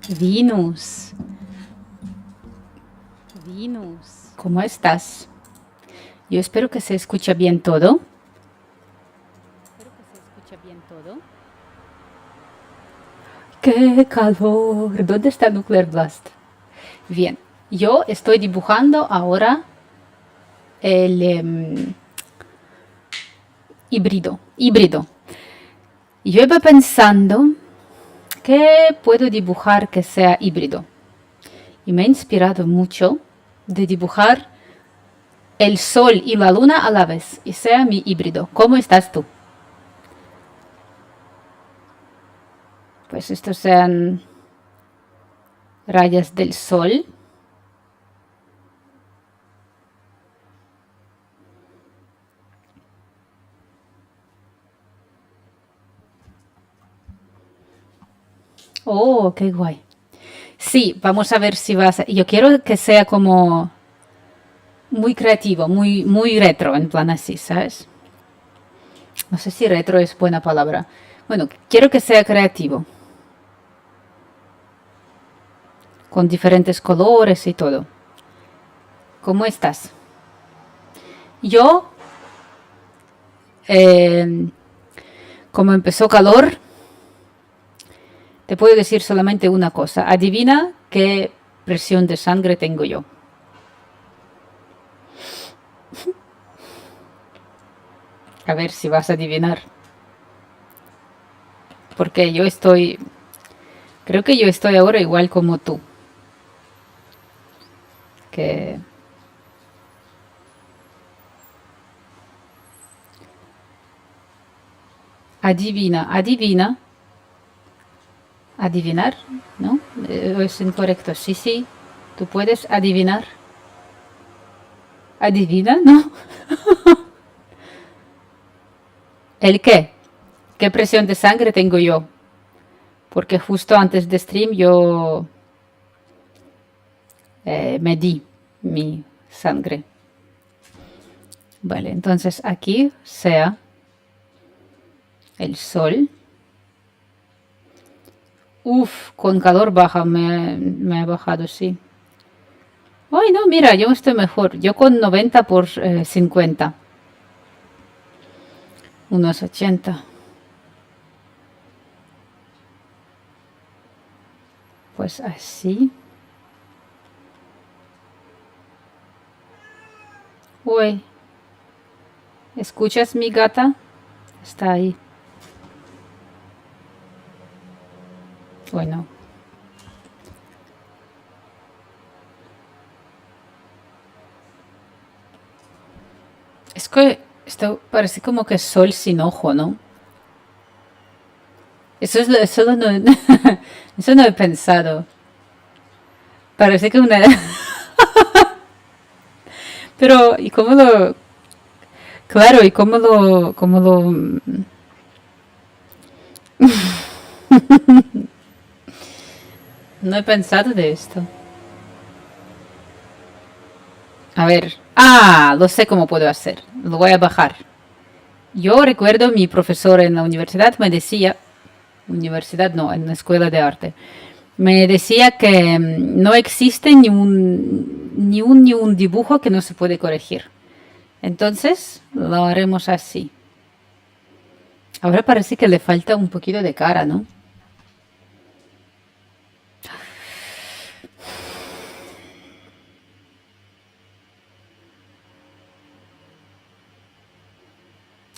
Venus, Venus, ¿cómo estás? Yo espero que se escucha bien todo. Espero que se escucha bien todo. ¡Qué calor! ¿Dónde está el Nuclear Blast? Bien, yo estoy dibujando ahora el híbrido. Yo iba pensando que puedo dibujar que sea híbrido. Y me ha inspirado mucho de dibujar el sol y la luna a la vez y sea mi híbrido. ¿Cómo estás tú? Pues estos sean rayas del sol. Oh, qué guay. Sí, vamos a ver si vas a... Yo quiero que sea como muy creativo, muy retro, en plan así, ¿sabes? No sé si retro es buena palabra. Bueno, quiero que sea creativo, con diferentes colores y todo. ¿Cómo estás? Yo, eh, como empezó calor, te puedo decir solamente una cosa. Adivina qué presión de sangre tengo yo. A ver si vas a adivinar. Porque yo estoy... Creo que yo estoy ahora igual como tú. Que... Adivina. Adivinar, ¿no? Es incorrecto. Sí, sí. Tú puedes adivinar. Adivina, ¿no? ¿El qué? ¿Qué presión de sangre tengo yo? Porque justo antes de stream yo medí mi sangre. Vale, entonces aquí sea el sol. Uf, con calor baja me ha bajado, sí. Ay, no, mira, yo estoy mejor. Yo con 90 por 50. Unos 80. Pues así. Uy, ¿escuchas mi gata? Está ahí. Bueno, es que esto parece como que sol sin ojo, ¿no? Eso no, eso no he pensado. Parece que una... Pero, ¿y cómo lo...? Claro, ¿y cómo lo... No he pensado de esto. A ver. Ah, lo sé cómo puedo hacer. Lo voy a bajar. Yo recuerdo mi profesor en la universidad me decía, universidad no, en la escuela de arte, me decía que no existe ni un dibujo que no se puede corregir. Entonces lo haremos así. Ahora parece que le falta un poquito de cara, ¿no?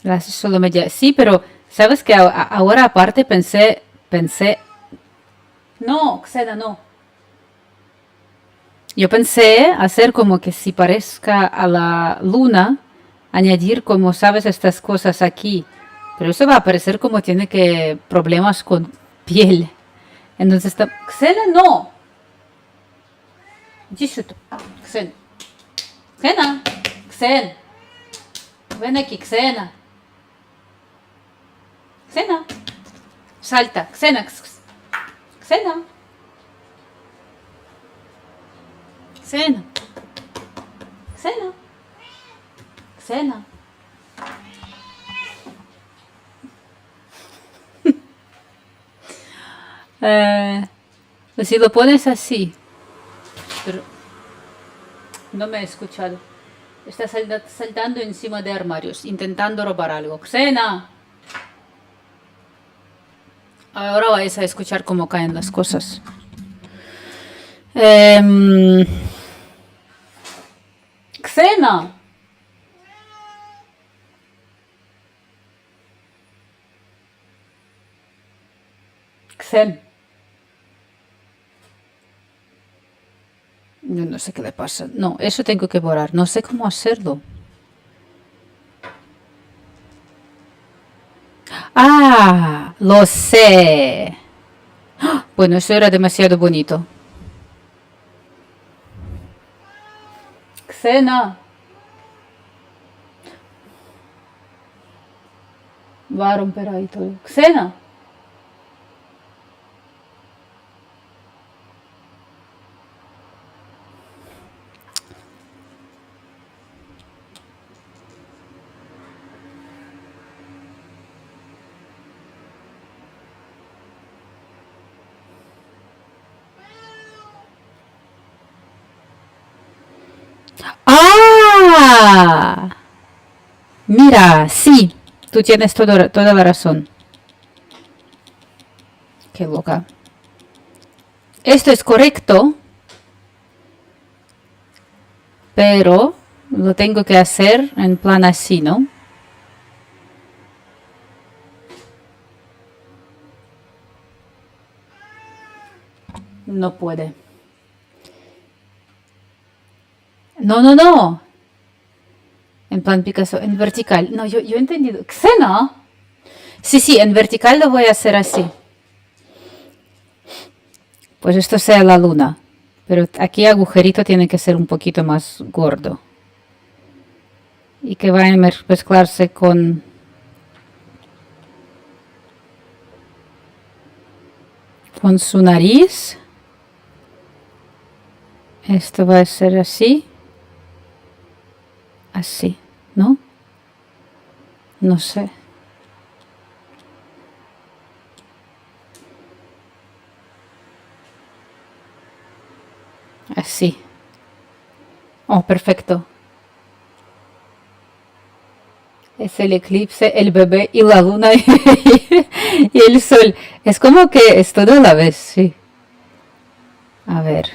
Las solo media. Sí, pero sabes que ahora aparte pensé, no, Xena, no. Yo pensé hacer como que si parezca a la luna, añadir como sabes estas cosas aquí. Pero eso va a parecer como tiene que problemas con piel. Entonces está... Xena, no. Дишут. Xena. Xena. Xena. Ven aquí, Xena. Xena. Salta. Xena. Xena. Xena. Xena. Xena. Eh, Pues si lo pones así, pero no me he escuchado. Está saltando encima de armarios, intentando robar algo. ¡Xena! Ahora vais a escuchar cómo caen las cosas. ¡Xena! Xen. Yo no sé qué le pasa. No, eso tengo que borrar. No sé cómo hacerlo. Ah, lo sé. Bueno, eso era demasiado bonito. Xena. Va a romper ahí todo. Xena. ¡Ah! Mira, sí, tú tienes toda la razón. Qué loca. Esto es correcto, pero lo tengo que hacer en plan así, ¿no? No puede. No, no, no. En plan Picasso, en vertical. No, yo he entendido. ¿Xena? Sí, sí, en vertical lo voy a hacer así. Pues esto sea la luna. Pero aquí agujerito tiene que ser un poquito más gordo. Y que va a mezclarse con su nariz. Esto va a ser así. Así, ¿no? No sé. Así. Oh, perfecto. Es el eclipse, el bebé y la luna y el sol. Es como que es todo a la vez, sí. A ver.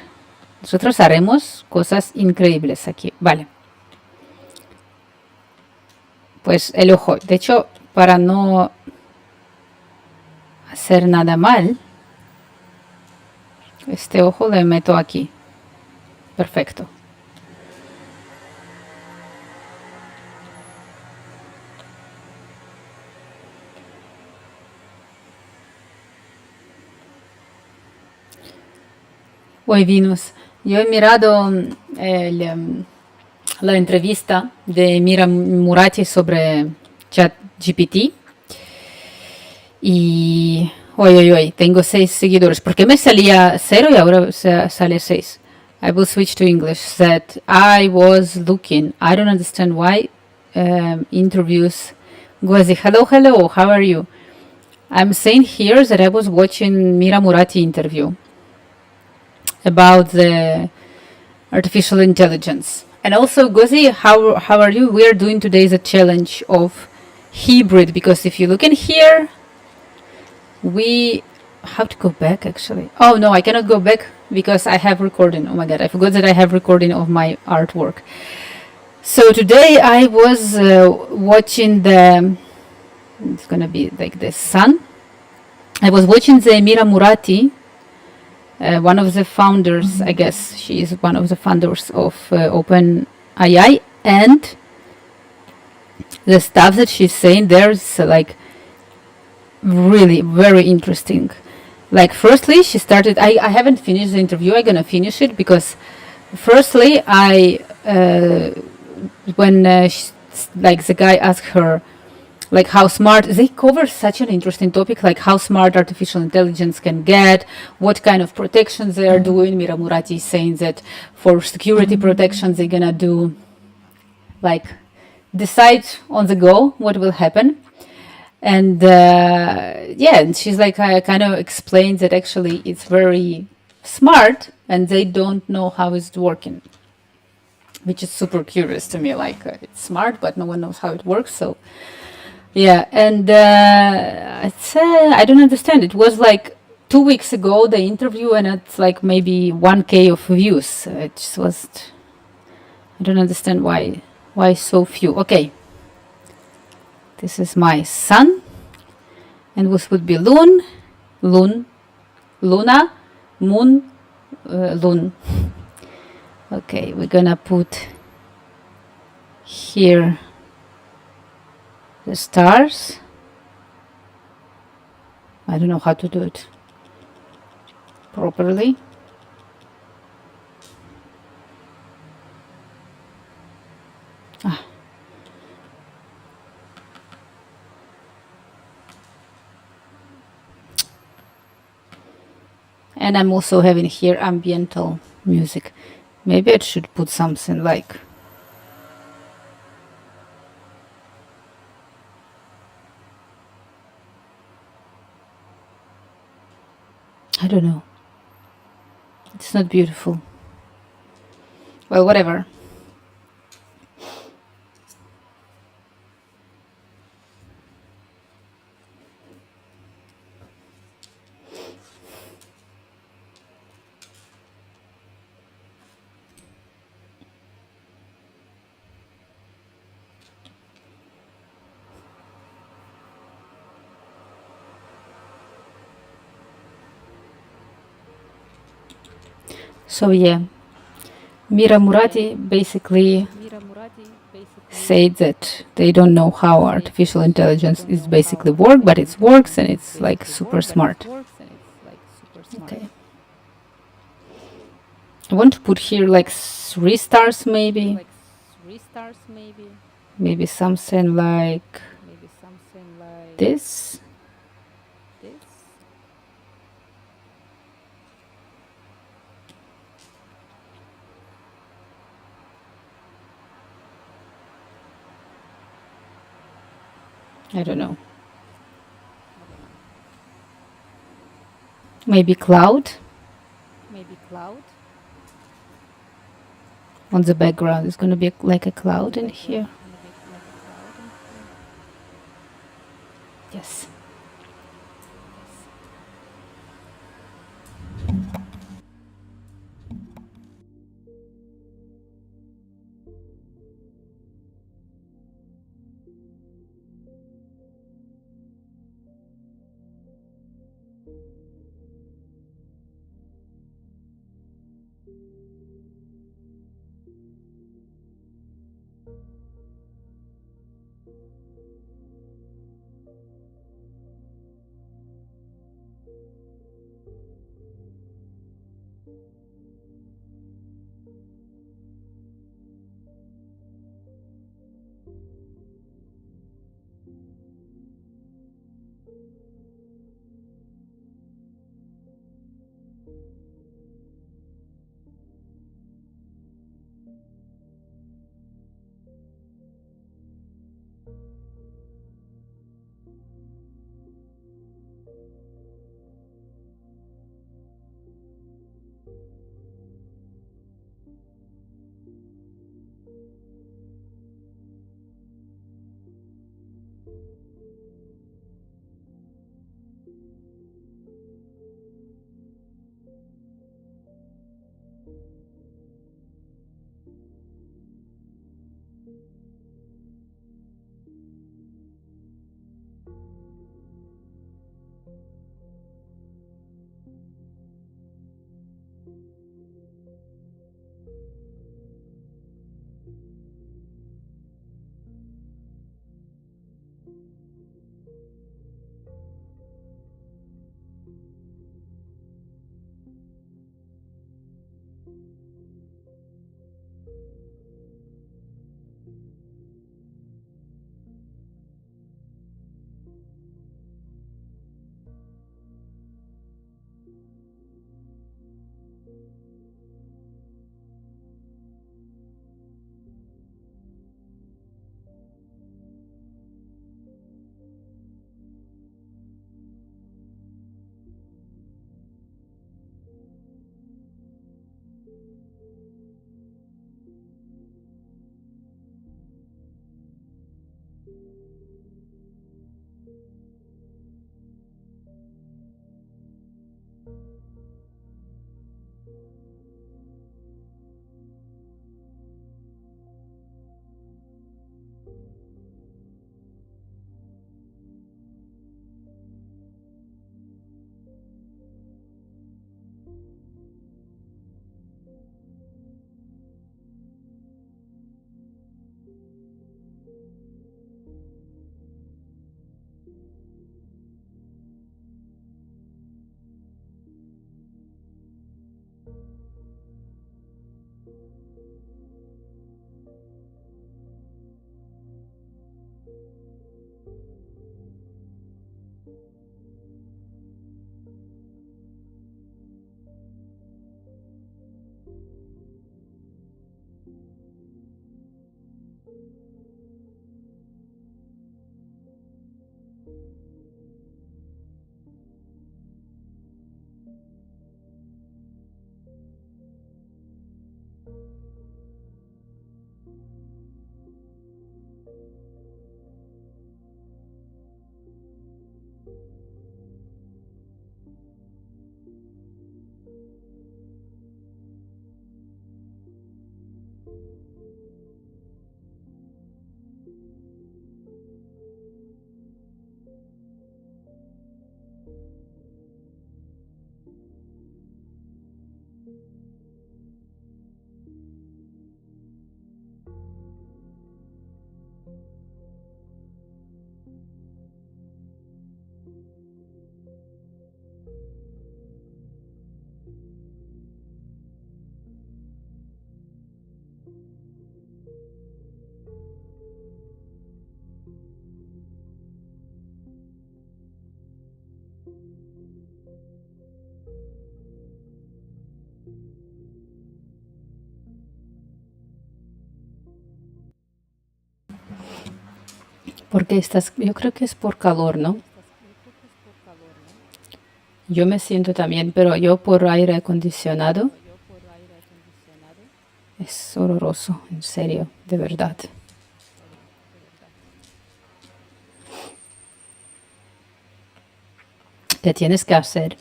Nosotros haremos cosas increíbles aquí. Vale. Pues el ojo. De hecho, para no hacer nada mal, este ojo le meto aquí. Perfecto. Hoy Venus. Yo he mirado la entrevista de Mira Murati sobre ChatGPT y hoy tengo 6 seguidores. ¿Por qué me salía 0 y ahora sale 6? I will switch to English. That I was looking. I don't understand why interviews. Guazi, hello, how are you? I'm saying here that I was watching Mira Murati interview about the artificial intelligence. And also, Gozi, how are you? We are doing today the challenge of hybrid, because if you look in here, we have to go back actually. Oh no, I cannot go back because I have recording. Oh my god, I forgot that I have recording of my artwork. So today I was watching it's gonna be like the sun. I was watching the Mira Murati, one of the founders, I guess she is one of the founders of OpenAI, and the stuff that she's saying there's like really very interesting. Like firstly, she started. I haven't finished the interview. I'm gonna finish it because firstly, when like the guy asked her like how smart, they cover such an interesting topic, like how smart artificial intelligence can get, what kind of protections they are doing. Mira Murati is saying that for security protections they're gonna do like decide on the go what will happen. And and she's like kind of explains that actually it's very smart and they don't know how it's working, which is super curious to me. Like it's smart, but no one knows how it works. So yeah, and I don't understand. It was like 2 weeks ago the interview, and it's like maybe 1K of views. It just was. I don't understand why so few. Okay, this is my sun, and this would be Luna, moon, loon. Okay, we're gonna put here the stars. I don't know how to do it properly. Ah. And I'm also having here ambiental music. Maybe I should put something like, I don't know. It's not beautiful. Well, whatever. So yeah, Mira Murati basically said that they don't know how artificial intelligence is basically work, but it works and it's like super smart. Okay. I want to put here like 3 stars maybe. Maybe something like this. I don't know. Maybe cloud. On the background is going to be like a cloud in here. Yes. Porque estás, yo creo que es por calor, ¿no? Yo me siento también, pero yo por aire acondicionado es horroroso, en serio, de verdad. ¿Qué tienes que hacer?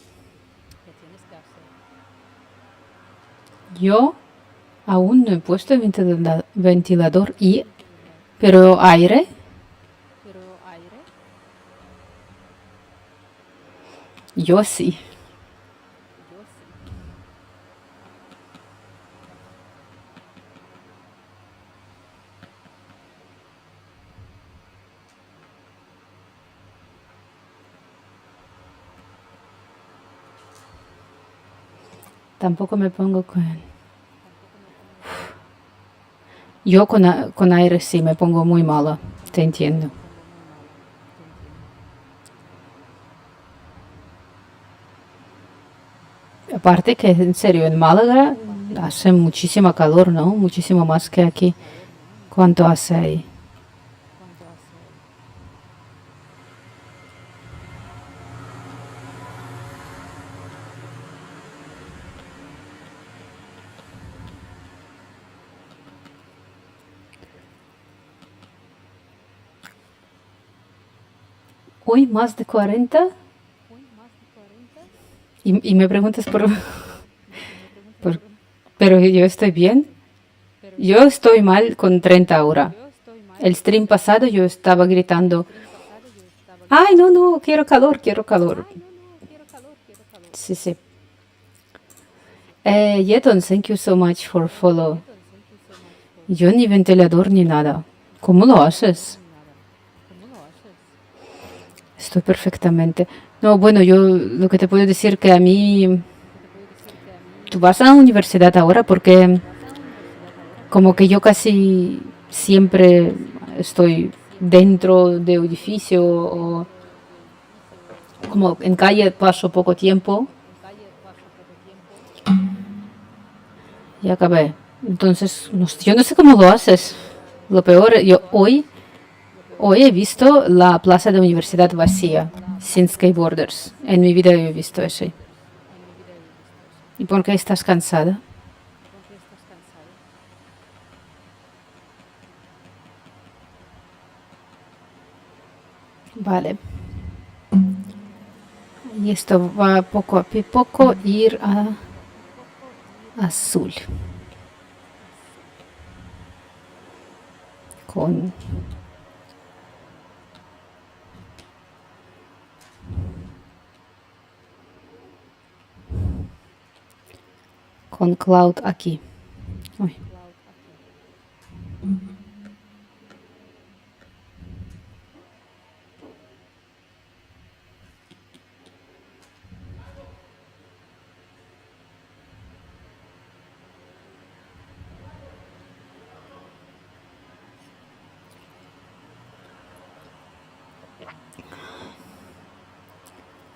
Yo aún no he puesto el ventilador y, pero aire, yo sí. Tampoco me pongo con... Yo con aire sí me pongo muy mala, te entiendo. Aparte que en serio, en Málaga hace muchísima calor, ¿no? Muchísimo más que aquí. ¿Cuánto hace ahí? Hoy más de 40 y me preguntas por... Pero yo estoy bien. Yo estoy mal con 30 ahora. El stream pasado yo estaba gritando, ay, no, no, quiero calor, quiero calor. Sí, sí. Yeton, thank you so much for follow. Yo ni ventilador ni nada. ¿Cómo lo haces? Estoy perfectamente. No, bueno, yo lo que te puedo decir que a mí, tú vas a la universidad ahora porque como que yo casi siempre estoy dentro de edificio o como en calle paso poco tiempo y acabé. Entonces, yo no sé cómo lo haces. Lo peor, yo hoy he visto la plaza de la universidad vacía, sin skateboarders. En mi vida he visto eso. ¿Y por qué estás cansada? Vale. Y esto va poco a poco ir a azul. Con cloud aquí. Uy.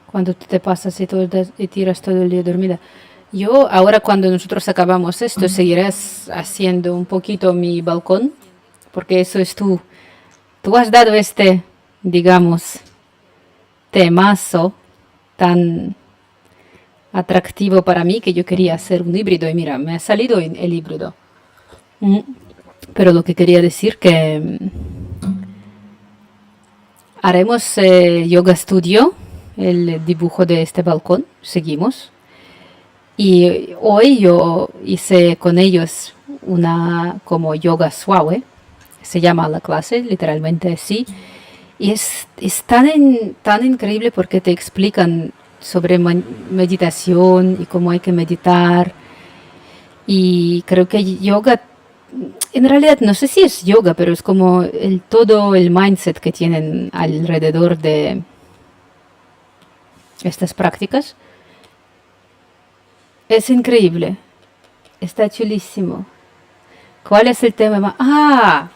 Cuando tú te pasas y tiras todo el día dormida. Yo ahora cuando nosotros acabamos esto, seguirás haciendo un poquito mi balcón, porque eso es tú has dado este, digamos, temazo tan atractivo para mí que yo quería hacer un híbrido y mira, me ha salido el híbrido. Pero lo que quería decir que haremos yoga studio, el dibujo de este balcón, seguimos. Y hoy yo hice con ellos una como yoga suave, se llama la clase, literalmente así. Y es tan increíble porque te explican sobre meditación y cómo hay que meditar. Y creo que yoga, en realidad no sé si es yoga, pero es como todo el mindset que tienen alrededor de estas prácticas. Es increíble. Está chulísimo. ¿Cuál es el tema? Ah,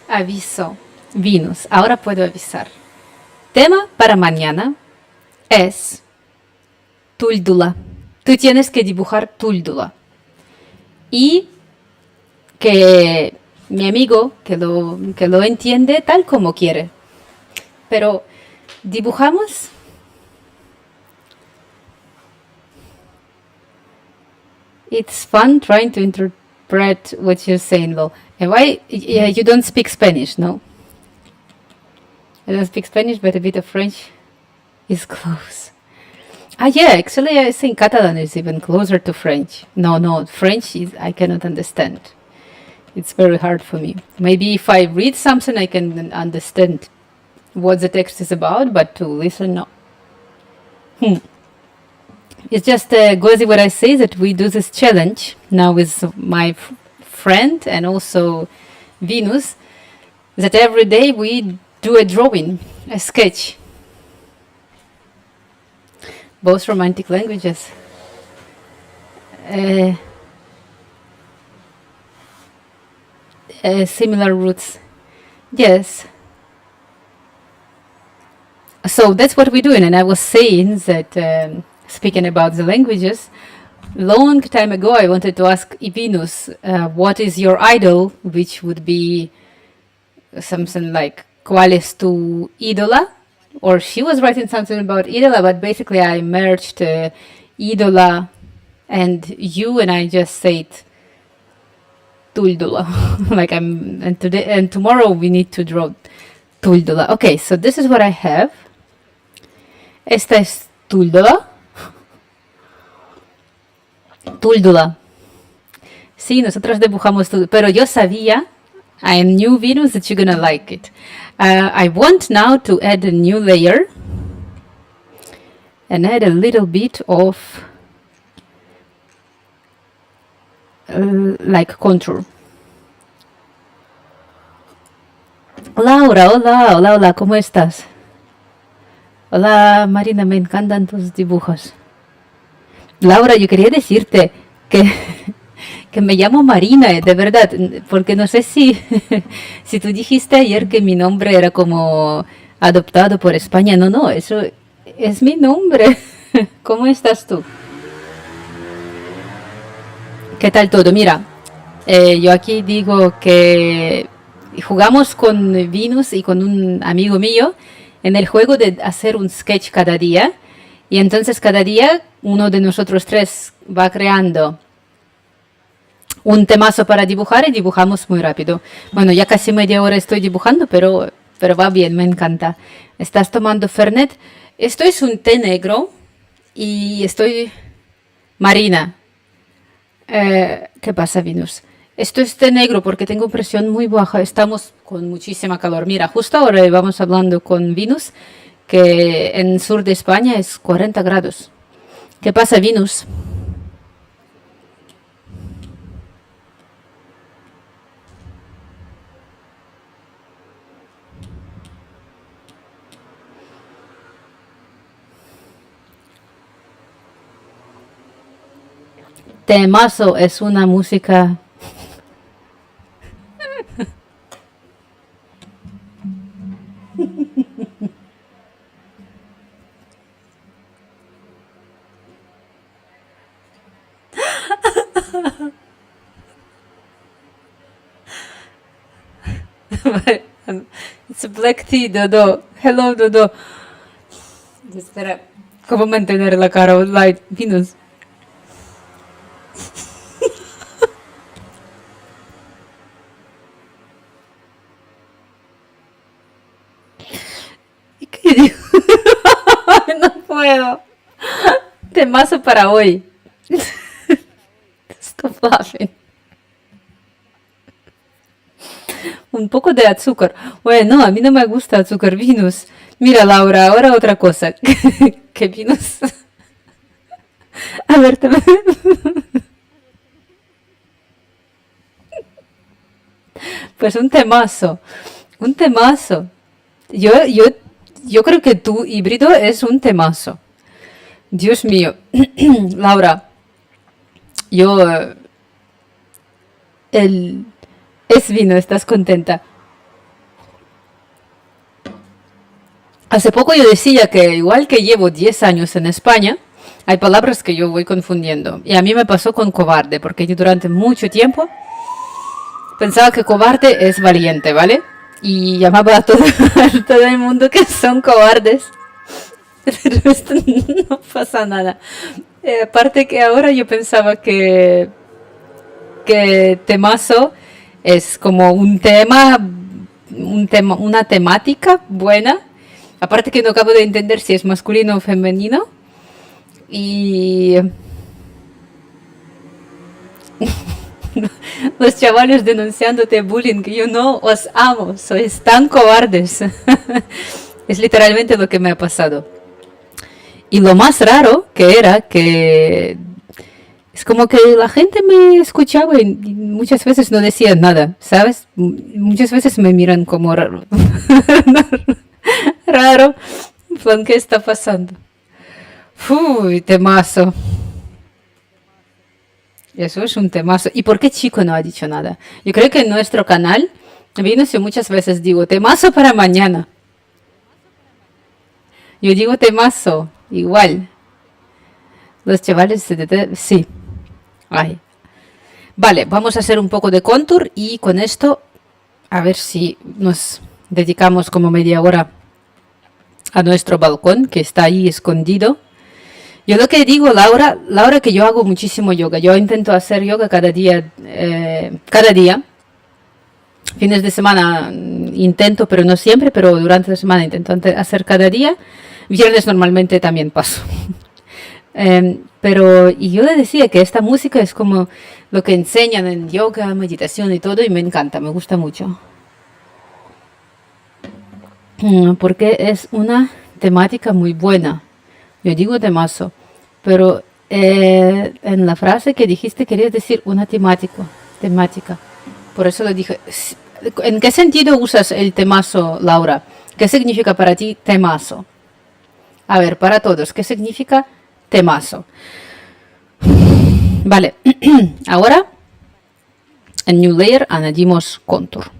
aviso. Venus. Ahora puedo avisar. Tema para mañana es túldula. Tú tienes que dibujar túldula. Y que mi amigo que lo entiende tal como quiere. Pero dibujamos. It's fun trying to interpret what you're saying, Lo. And why? Yeah, you don't speak Spanish, no? I don't speak Spanish, but a bit of French is close. Ah, yeah, actually, I think Catalan is even closer to French. No, French is I cannot understand. It's very hard for me. Maybe if I read something, I can understand what the text is about, but to listen, no. It's just goes what I say that we do this challenge now with my friend and also Venus, that every day we do a drawing, a sketch. Both romantic languages. Similar roots. Yes. So that's what we're doing. And I was saying that, speaking about the languages, long time ago I wanted to ask Venus, what is your idol, which would be something like, ¿cuál es tu ídola? Or she was writing something about ídola, but basically I merged ídola and you, and I just said túldula. Like today and tomorrow we need to draw túldula. Okay, so this is what I have. Esta es túldula. Túldula. Sí, nosotros dibujamos túldula, pero yo sabía, I knew Venus that you're gonna like it. I want now to add a new layer and add a little bit of like contour. Laura, hola, ¿cómo estás? Hola Marina, me encantan tus dibujos. Laura, yo quería decirte que me llamo Marina, de verdad, porque no sé si, si tú dijiste ayer que mi nombre era como adoptado por España. No, eso es mi nombre. ¿Cómo estás tú? ¿Qué tal todo? Mira, yo aquí digo que jugamos con Venus y con un amigo mío en el juego de hacer un sketch cada día. Y entonces cada día uno de nosotros tres va creando un temazo para dibujar y dibujamos muy rápido. Bueno, ya casi media hora estoy dibujando, pero pero va bien, me encanta. ¿Estás tomando Fernet? Esto es un té negro y estoy... Marina, ¿qué pasa, Venus? Esto es té negro porque tengo presión muy baja. Estamos con muchísima calor. Mira, justo ahora vamos hablando con Venus que en el sur de España es 40 grados. ¿Qué pasa, Venus? Temazo es una música. It's a black tea, Dodo. Hello, Dodo. Espera, ¿cómo mantener la cara online? Venus. ¿Qué digo? No puedo. Temazo para hoy. Stop laughing. Un poco de azúcar. Bueno, a mí no me gusta azúcar, Venus. Mira, Laura, ahora otra cosa. Que Venus. A ver, pues un temazo. Un temazo. Yo, yo, yo creo que tu híbrido es un temazo. Dios mío. Laura, yo... el... Es vino, estás contenta. Hace poco yo decía que igual que llevo 10 años en España, hay palabras que yo voy confundiendo. Y a mí me pasó con cobarde, porque yo durante mucho tiempo pensaba que cobarde es valiente, ¿vale? Y llamaba a todo, a todo el mundo que son cobardes. Pero esto no pasa nada. Aparte que ahora yo pensaba que temazo es como un tema, una temática buena. Aparte que no acabo de entender si es masculino o femenino. Y los chavales denunciándote bullying, que yo no os amo, sois tan cobardes. Es literalmente lo que me ha pasado. Y lo más raro que era que es como que la gente me escuchaba y muchas veces no decían nada, ¿sabes? Muchas veces me miran como raro. Raro. En plan, ¿qué está pasando? Uy, temazo. Eso es un temazo. ¿Y por qué Chico no ha dicho nada? Yo creo que en nuestro canal, Venus, yo muchas veces digo, temazo para mañana. Yo digo temazo, igual. Los chavales, sí. Ay. Vale, vamos a hacer un poco de contour y con esto, a ver si nos dedicamos como media hora a nuestro balcón que está ahí escondido. Yo lo que digo, Laura, que yo hago muchísimo yoga. Yo intento hacer yoga cada día, cada día. Fines de semana intento, pero no siempre, pero durante la semana intento hacer cada día. Viernes normalmente también paso. Pero y yo le decía que esta música es como lo que enseñan en yoga, meditación y todo, y me encanta, me gusta mucho. Porque es una temática muy buena. Yo digo temazo, pero en la frase que dijiste querías decir una temática. Por eso lo dije. ¿En qué sentido usas el temazo, Laura? ¿Qué significa para ti temazo? A ver, para todos, ¿qué significa temazo? Vale, ahora en New Layer añadimos contour.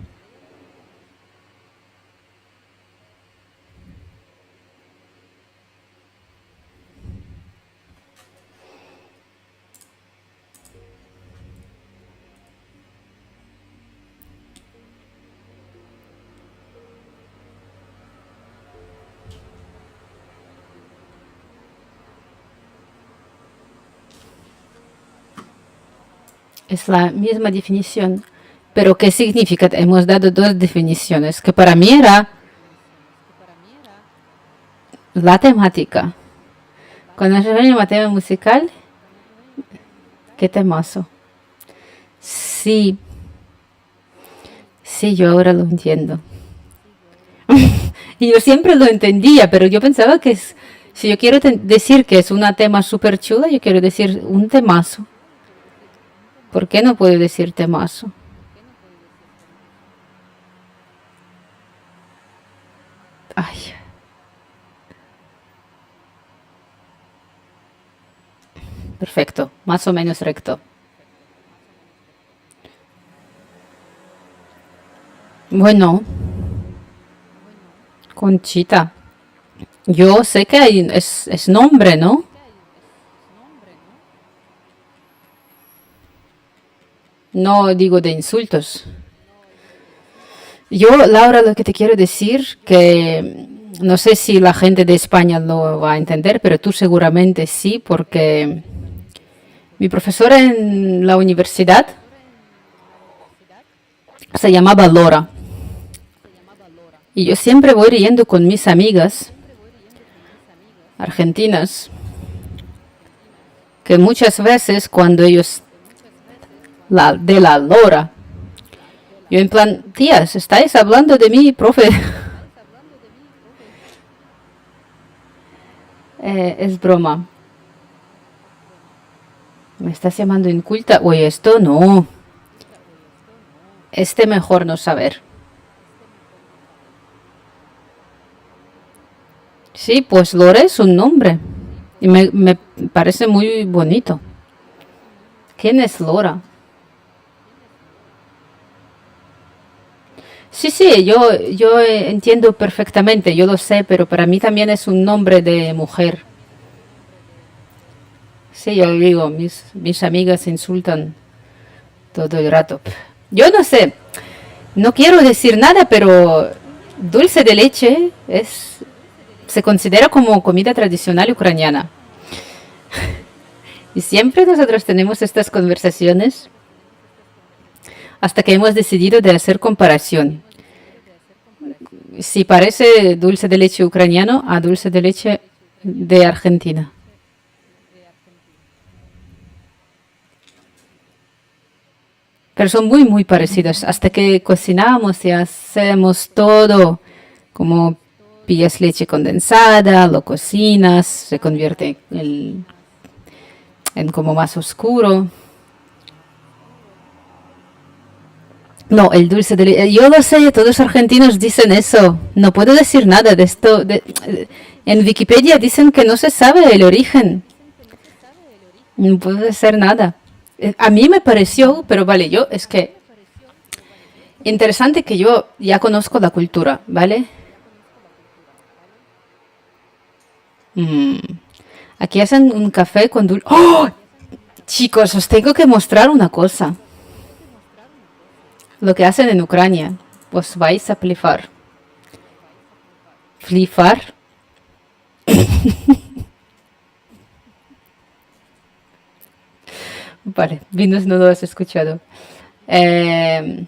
Es la misma definición. Pero ¿qué significa? Hemos dado dos definiciones, que para mí era La temática. Cuando se ve tema musical, qué temazo. Sí, sí, yo ahora lo entiendo. Y yo siempre lo entendía, pero yo pensaba que es, si yo quiero decir que es una tema súper chula, yo quiero decir un temazo. ¿Por qué no puedo decir temazo? Ay, perfecto, más o menos recto. Bueno, Conchita, yo sé que es nombre, ¿no? No digo de insultos. Yo, Laura, lo que te quiero decir, que no sé si la gente de España lo va a entender, pero tú seguramente sí, porque mi profesora en la universidad se llamaba Lora. Y yo siempre voy riendo con mis amigas argentinas, que muchas veces cuando ellos, de la Lora, yo en plan, tías, ¿estáis hablando de mí, profe? Es broma. ¿Me estás llamando inculta? Oye, esto no. Este mejor no saber. Sí, pues Lore es un nombre. Y me parece muy bonito. ¿Quién es Lora? Sí, sí, yo entiendo perfectamente, yo lo sé, pero para mí también es un nombre de mujer. Sí, yo digo, mis amigas se insultan todo el rato. Yo no sé, no quiero decir nada, pero dulce de leche se considera como comida tradicional ucraniana. Y siempre nosotros tenemos estas conversaciones hasta que hemos decidido de hacer comparación. Si parece dulce de leche ucraniano a dulce de leche de Argentina. Pero son muy, muy parecidos. Hasta que cocinamos y hacemos todo, como pillas leche condensada, lo cocinas, se convierte en como más oscuro. No, el dulce de leche. Yo lo sé, todos los argentinos dicen eso. No puedo decir nada de esto. En Wikipedia dicen que no se sabe el origen. No puedo decir nada. A mí me pareció, pero vale, yo es que interesante que yo ya conozco la cultura, ¿vale? Mm, Aquí hacen un café con dulce. ¡Oh! Chicos, os tengo que mostrar una cosa. Lo que hacen en Ucrania. Os vais a flipar. ¿Flipar? Vale, vinos no lo has escuchado. Eh,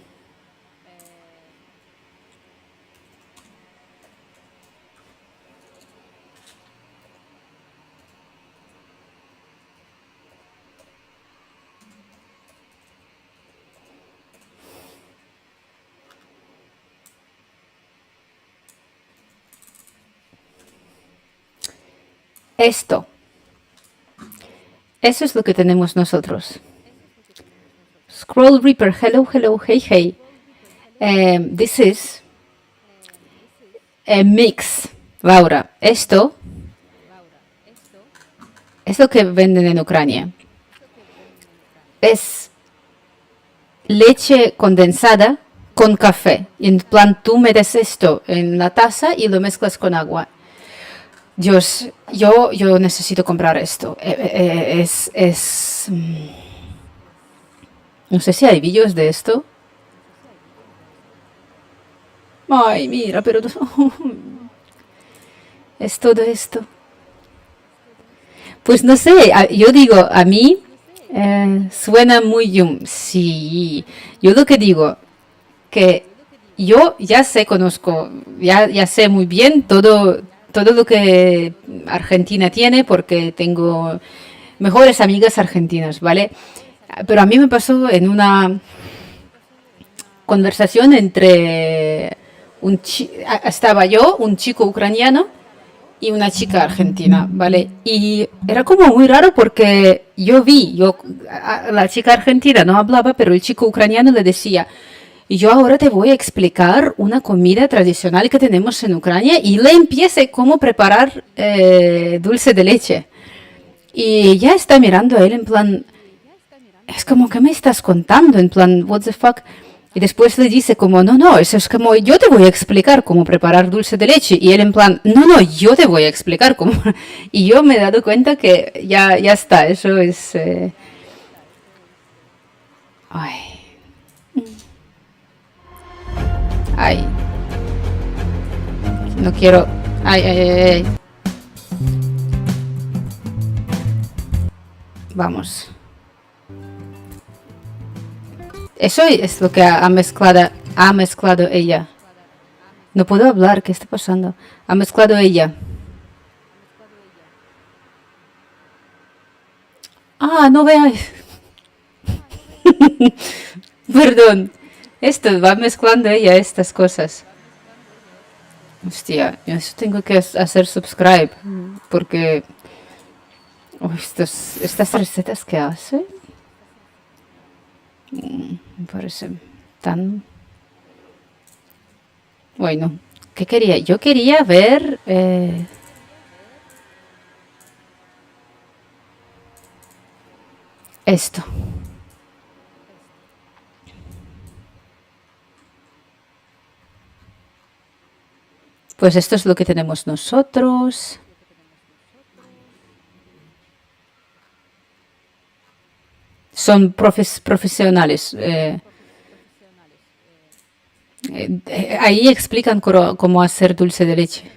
esto. Eso es lo que tenemos nosotros. Scroll Reaper, hello, hello, hey, hey. This is a mix. Laura, esto es lo que venden en Ucrania. Es leche condensada con café. Y en plan, tú metes esto en la taza y lo mezclas con agua. Dios, yo necesito comprar esto. No sé si hay vídeos de esto. Ay, mira, pero es todo esto. Pues no sé, yo digo, a mí suena muy yum. Sí, yo lo que digo, que yo ya sé, conozco, ya sé muy bien todo, todo lo que Argentina tiene, porque tengo mejores amigas argentinas, ¿vale? Pero a mí me pasó en una conversación entre estaba yo, un chico ucraniano y una chica argentina, ¿vale? Y era como muy raro porque la chica argentina no hablaba, pero el chico ucraniano le decía, yo ahora te voy a explicar una comida tradicional que tenemos en Ucrania y le empiece cómo preparar dulce de leche. Y ella está mirando a él en plan, es como, ¿qué me estás contando? En plan, what the fuck? Y después le dice como, no, no, eso es como, yo te voy a explicar cómo preparar dulce de leche. Y él en plan, no, no, yo te voy a explicar cómo. Y yo me he dado cuenta que ya está, eso es... Ay, ay, no quiero... Ay, ay, ay, ay. Vamos. Eso es lo que ha mezclado ella. No puedo hablar, ¿qué está pasando? Ha mezclado ella. Ah, no veáis. Perdón. Esto va mezclando ella estas cosas. Hostia, eso tengo que hacer subscribe. Porque estas recetas que hace me parece tan... Bueno, ¿qué quería? Yo quería ver... esto. Pues esto es lo que tenemos nosotros. Son profesionales. Ahí explican cómo hacer dulce de leche.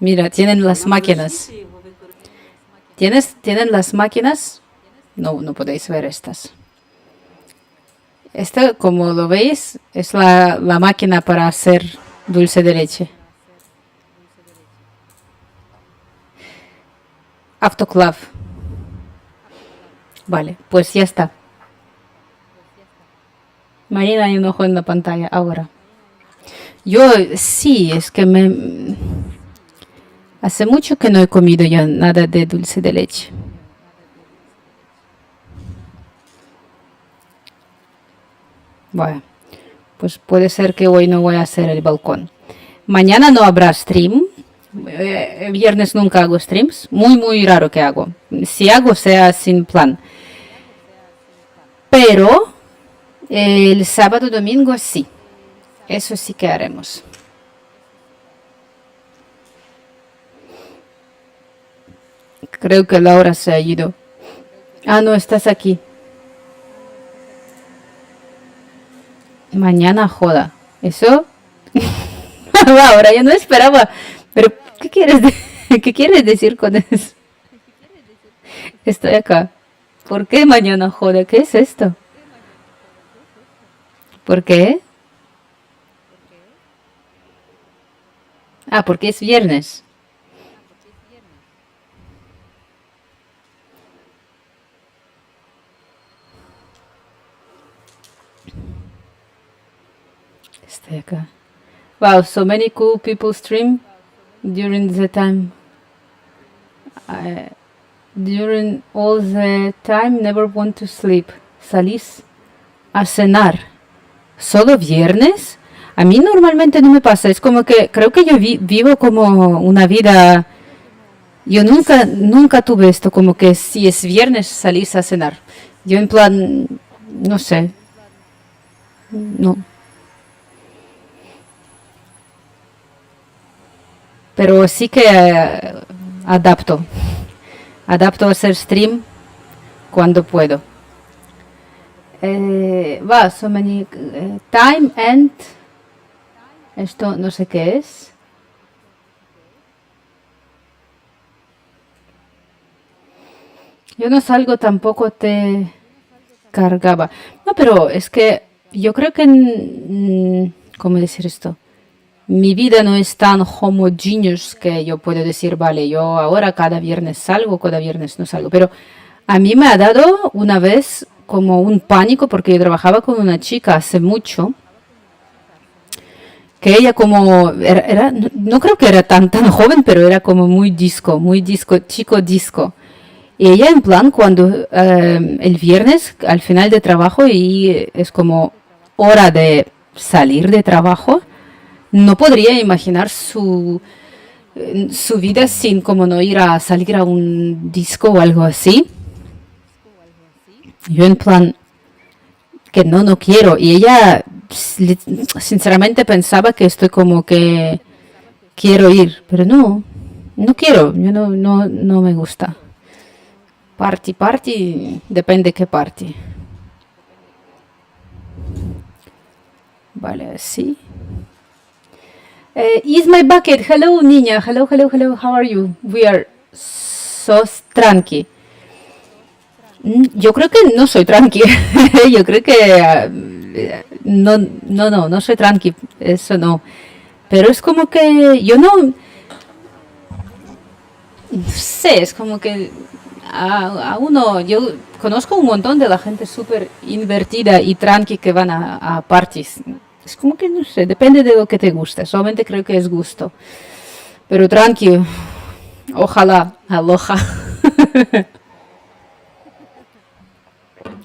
Mira, tienen las máquinas. ¿Tienen las máquinas? No, no podéis ver estas. Esta, como lo veis, es la máquina para hacer dulce de leche. Autoclave. Vale, pues ya está. Marina hay un ojo en la pantalla ahora. Yo sí, es que hace mucho que no he comido ya nada de dulce de leche. Bueno, pues puede ser que hoy no voy a hacer el balcón. Mañana no habrá stream. Viernes nunca hago streams. Muy, muy raro que hago. Si hago, sea sin plan. Pero el sábado, domingo sí. Eso sí que haremos. Creo que Laura se ha ido. Ah, no, estás aquí. Mañana joda. ¿Eso? Ahora yo no esperaba. Pero, ¿qué quieres decir con eso? Estoy acá. ¿Por qué mañana joda? ¿Qué es esto? ¿Por qué? Ah, porque es viernes. Estoy acá. Wow, so many cool people stream during the time. During all the time, never want to sleep. Salís a cenar. ¿Solo viernes? A mí normalmente no me pasa. Es como que creo que yo vivo como una vida. Yo nunca tuve esto, como que si es viernes salís a cenar. Yo en plan, no sé, no. Pero sí que adapto. Adapto a hacer stream cuando puedo. Va, so many time and esto no sé qué es. Yo no salgo, tampoco te cargaba. No, pero es que yo creo que, ¿cómo decir esto? Mi vida no es tan homogéneos que yo puedo decir, vale, yo ahora cada viernes salgo, cada viernes no salgo. Pero a mí me ha dado una vez como un pánico porque yo trabajaba con una chica hace mucho, que ella como no creo que era tan joven, pero era como muy disco, chico disco. Y ella en plan cuando el viernes al final de trabajo y es como hora de salir de trabajo, no podría imaginar su vida sin como no ir a salir a un disco o algo así. Yo en plan que no quiero. Y ella sinceramente pensaba que estoy como que quiero ir, pero no quiero, yo no me gusta. Party, depende qué party. Vale, sí. Is my bucket. Hello, niña. Hello. How are you? We are so tranqui. Yo creo que no soy tranqui. Yo creo que no soy tranqui. Eso no. Pero es como que yo no sé, es como que a uno, yo conozco un montón de la gente súper invertida y tranqui que van a parties. Es como que no sé, depende de lo que te guste. Solamente creo que es gusto. Pero tranqui, ojalá, aloja.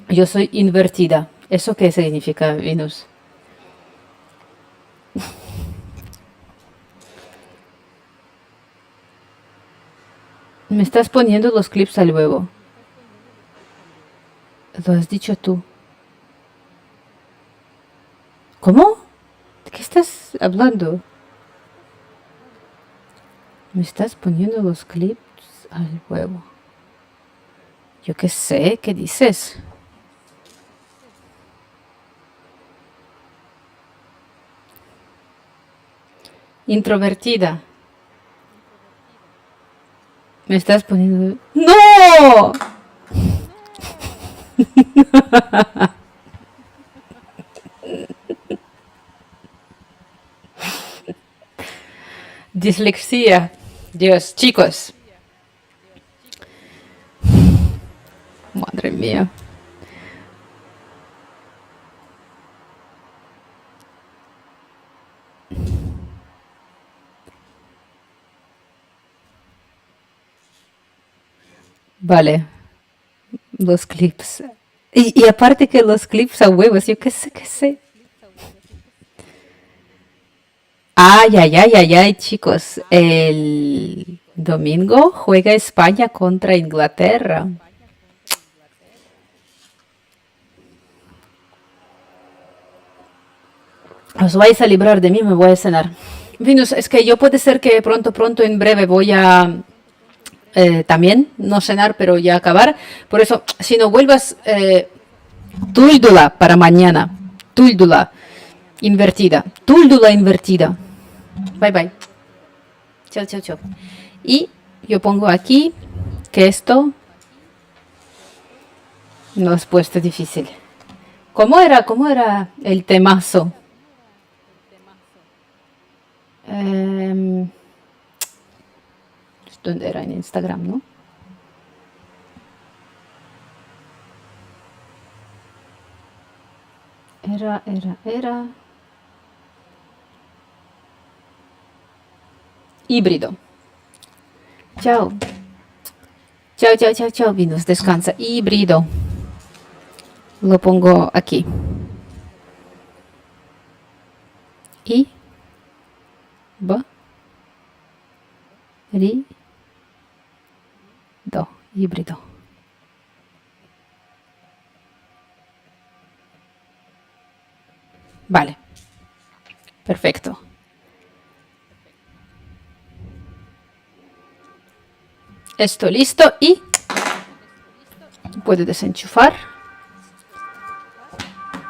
Yo soy invertida. ¿Eso qué significa, Venus? Me estás poniendo los clips al huevo. Lo has dicho tú. ¿Cómo? ¿De qué estás hablando? Me estás poniendo los clips al huevo. Yo qué sé, ¿qué dices? Introvertida. Me estás poniendo... ¡No! Dislexia. Dios, chicos. Madre mía. Vale, los clips. Y aparte que los clips a huevos, yo qué sé. Ay, chicos. El domingo juega España contra Inglaterra. Os vais a librar de mí, me voy a cenar. Venus, es que yo puede ser que pronto, en breve voy a también no cenar, pero ya acabar. Por eso, si no vuelvas, túldula para mañana. Túldula invertida. Túldula invertida. Bye, bye. Chao. Y yo pongo aquí que esto no es puesto difícil. ¿Cómo era el temazo? Eh, ¿Dónde era? En Instagram, ¿no? Era. Híbrido. Chao. Chao, Venus. Descansa. Híbrido. Lo pongo aquí. Y. B. Ri. Do. Híbrido. Vale. Perfecto. Esto listo y puedo desenchufar.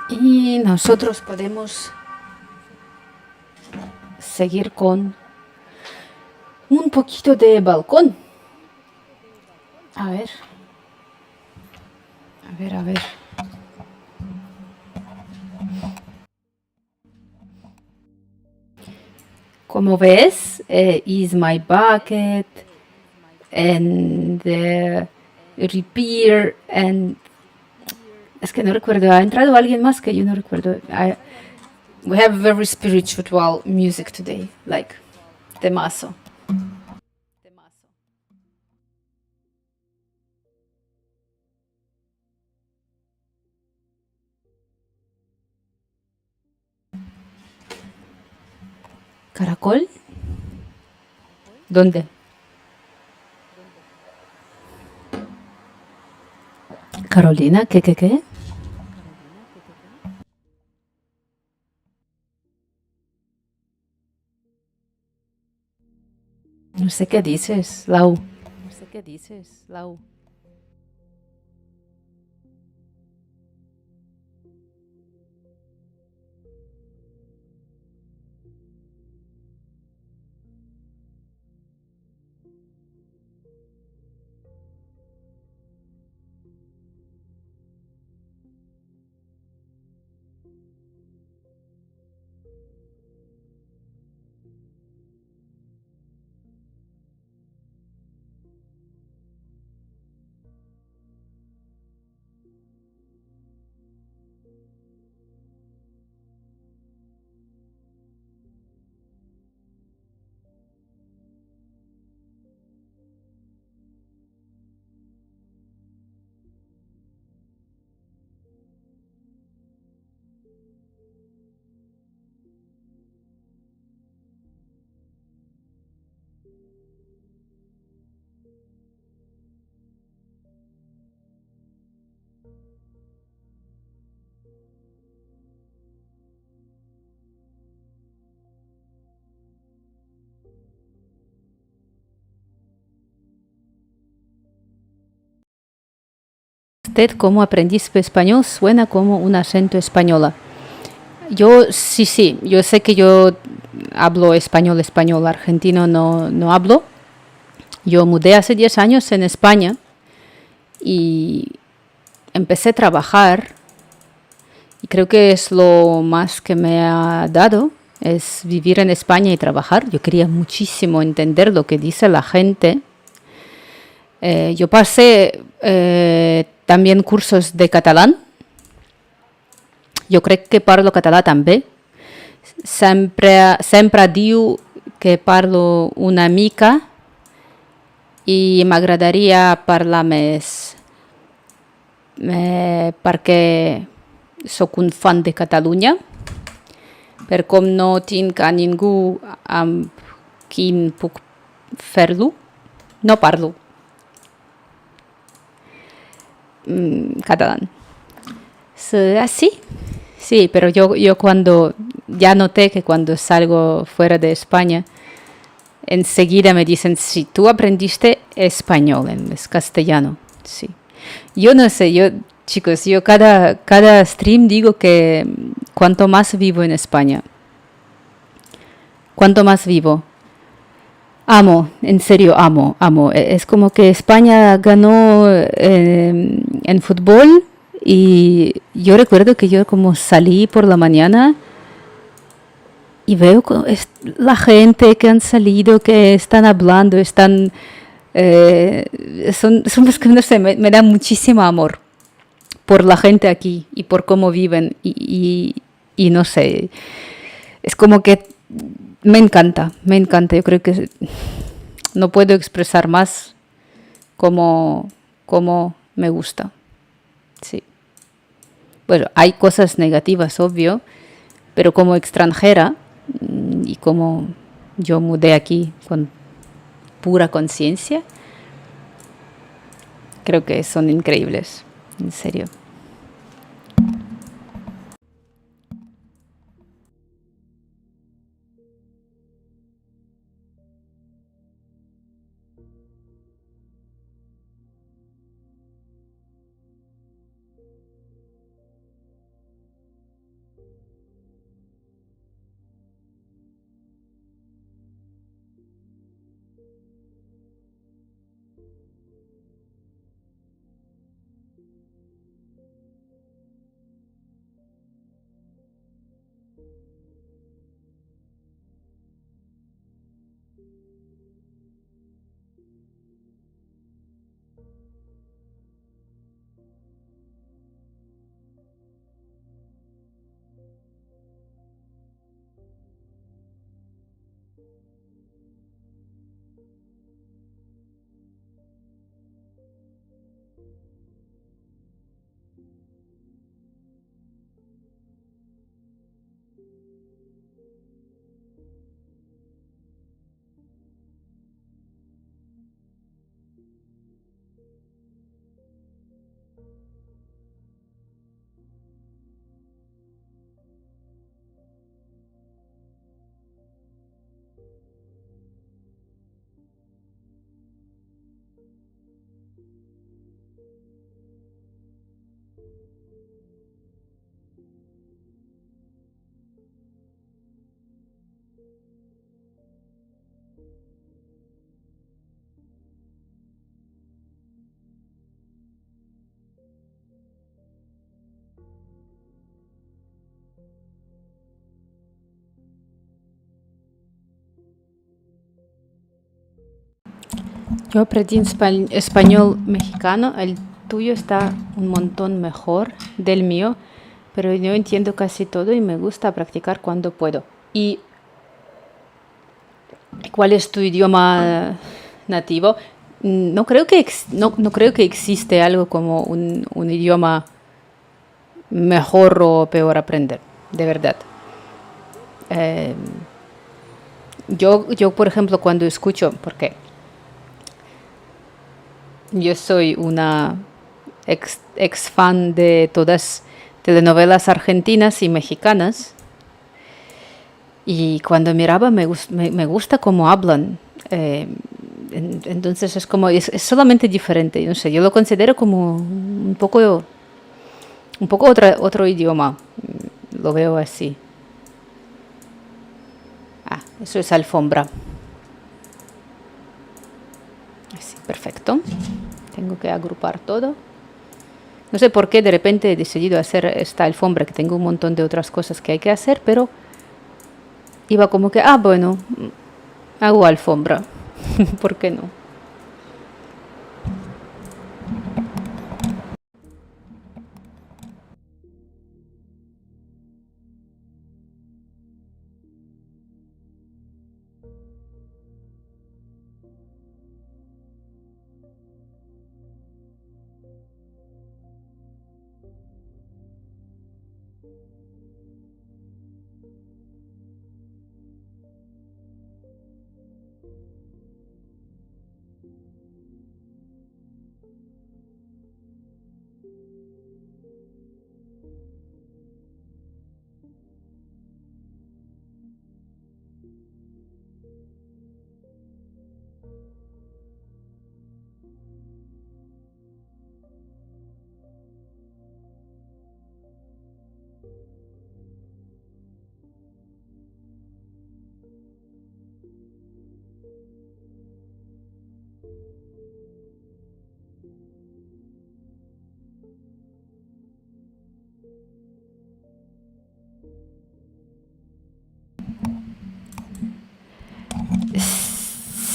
Y nosotros podemos seguir con un poquito de balcón. A ver. a ver. Como ves, is my bucket and repair and... Es que no recuerdo, ha entrado alguien más que yo no recuerdo. We have very spiritual music today, like temazo. ¿Caracol? ¿Dónde? Carolina, ¿qué? No sé qué dices, Lau. No sé qué dices, Lau. Usted como aprendiz de español suena como un acento española. Yo sí, yo sé que yo hablo español, argentino no hablo. Yo mudé hace 10 años en España y empecé a trabajar y creo que es lo más que me ha dado, es vivir en España y trabajar. Yo quería muchísimo entender lo que dice la gente. Yo pasé también cursos de catalán. Jo crec que parlo català també. Sempre diu que parlo una mica i m'agradaria parlar més perquè sóc un fan de Catalunya, per com no tinc a ningú amb qui puc fer-lo, no parlo català. Sí, sí, pero yo cuando ya noté que cuando salgo fuera de España, enseguida me dicen, sí, tú aprendiste español, es castellano, sí. Yo no sé, chicos, yo cada stream digo que cuanto más vivo en España, cuanto más vivo, amo, en serio amo. Es como que España ganó en fútbol y yo recuerdo que yo como salí por la mañana y veo la gente que han salido, que están hablando, son los que no sé, me da muchísimo amor por la gente aquí y por cómo viven y no sé, es como que me encanta, yo creo que no puedo expresar más cómo me gusta, sí. Bueno, hay cosas negativas, obvio, pero como extranjera y como yo mudé aquí con pura conciencia, creo que son increíbles, en serio. Yo aprendí español mexicano, el tuyo está un montón mejor del mío, pero yo entiendo casi todo y me gusta practicar cuando puedo. ¿Y cuál es tu idioma nativo? No creo que, no creo que existe algo como un idioma mejor o peor aprender, de verdad. Eh, yo, por ejemplo, cuando escucho, porque yo soy una ex fan de todas telenovelas argentinas y mexicanas, y cuando miraba me gusta cómo hablan. Entonces es como, es solamente diferente, no sé, yo lo considero como un poco otro idioma, lo veo así. Ah, eso es alfombra. Así, perfecto. Tengo que agrupar todo. No sé por qué de repente he decidido hacer esta alfombra, que tengo un montón de otras cosas que hay que hacer, pero iba como que, bueno, hago alfombra. ¿Por qué no?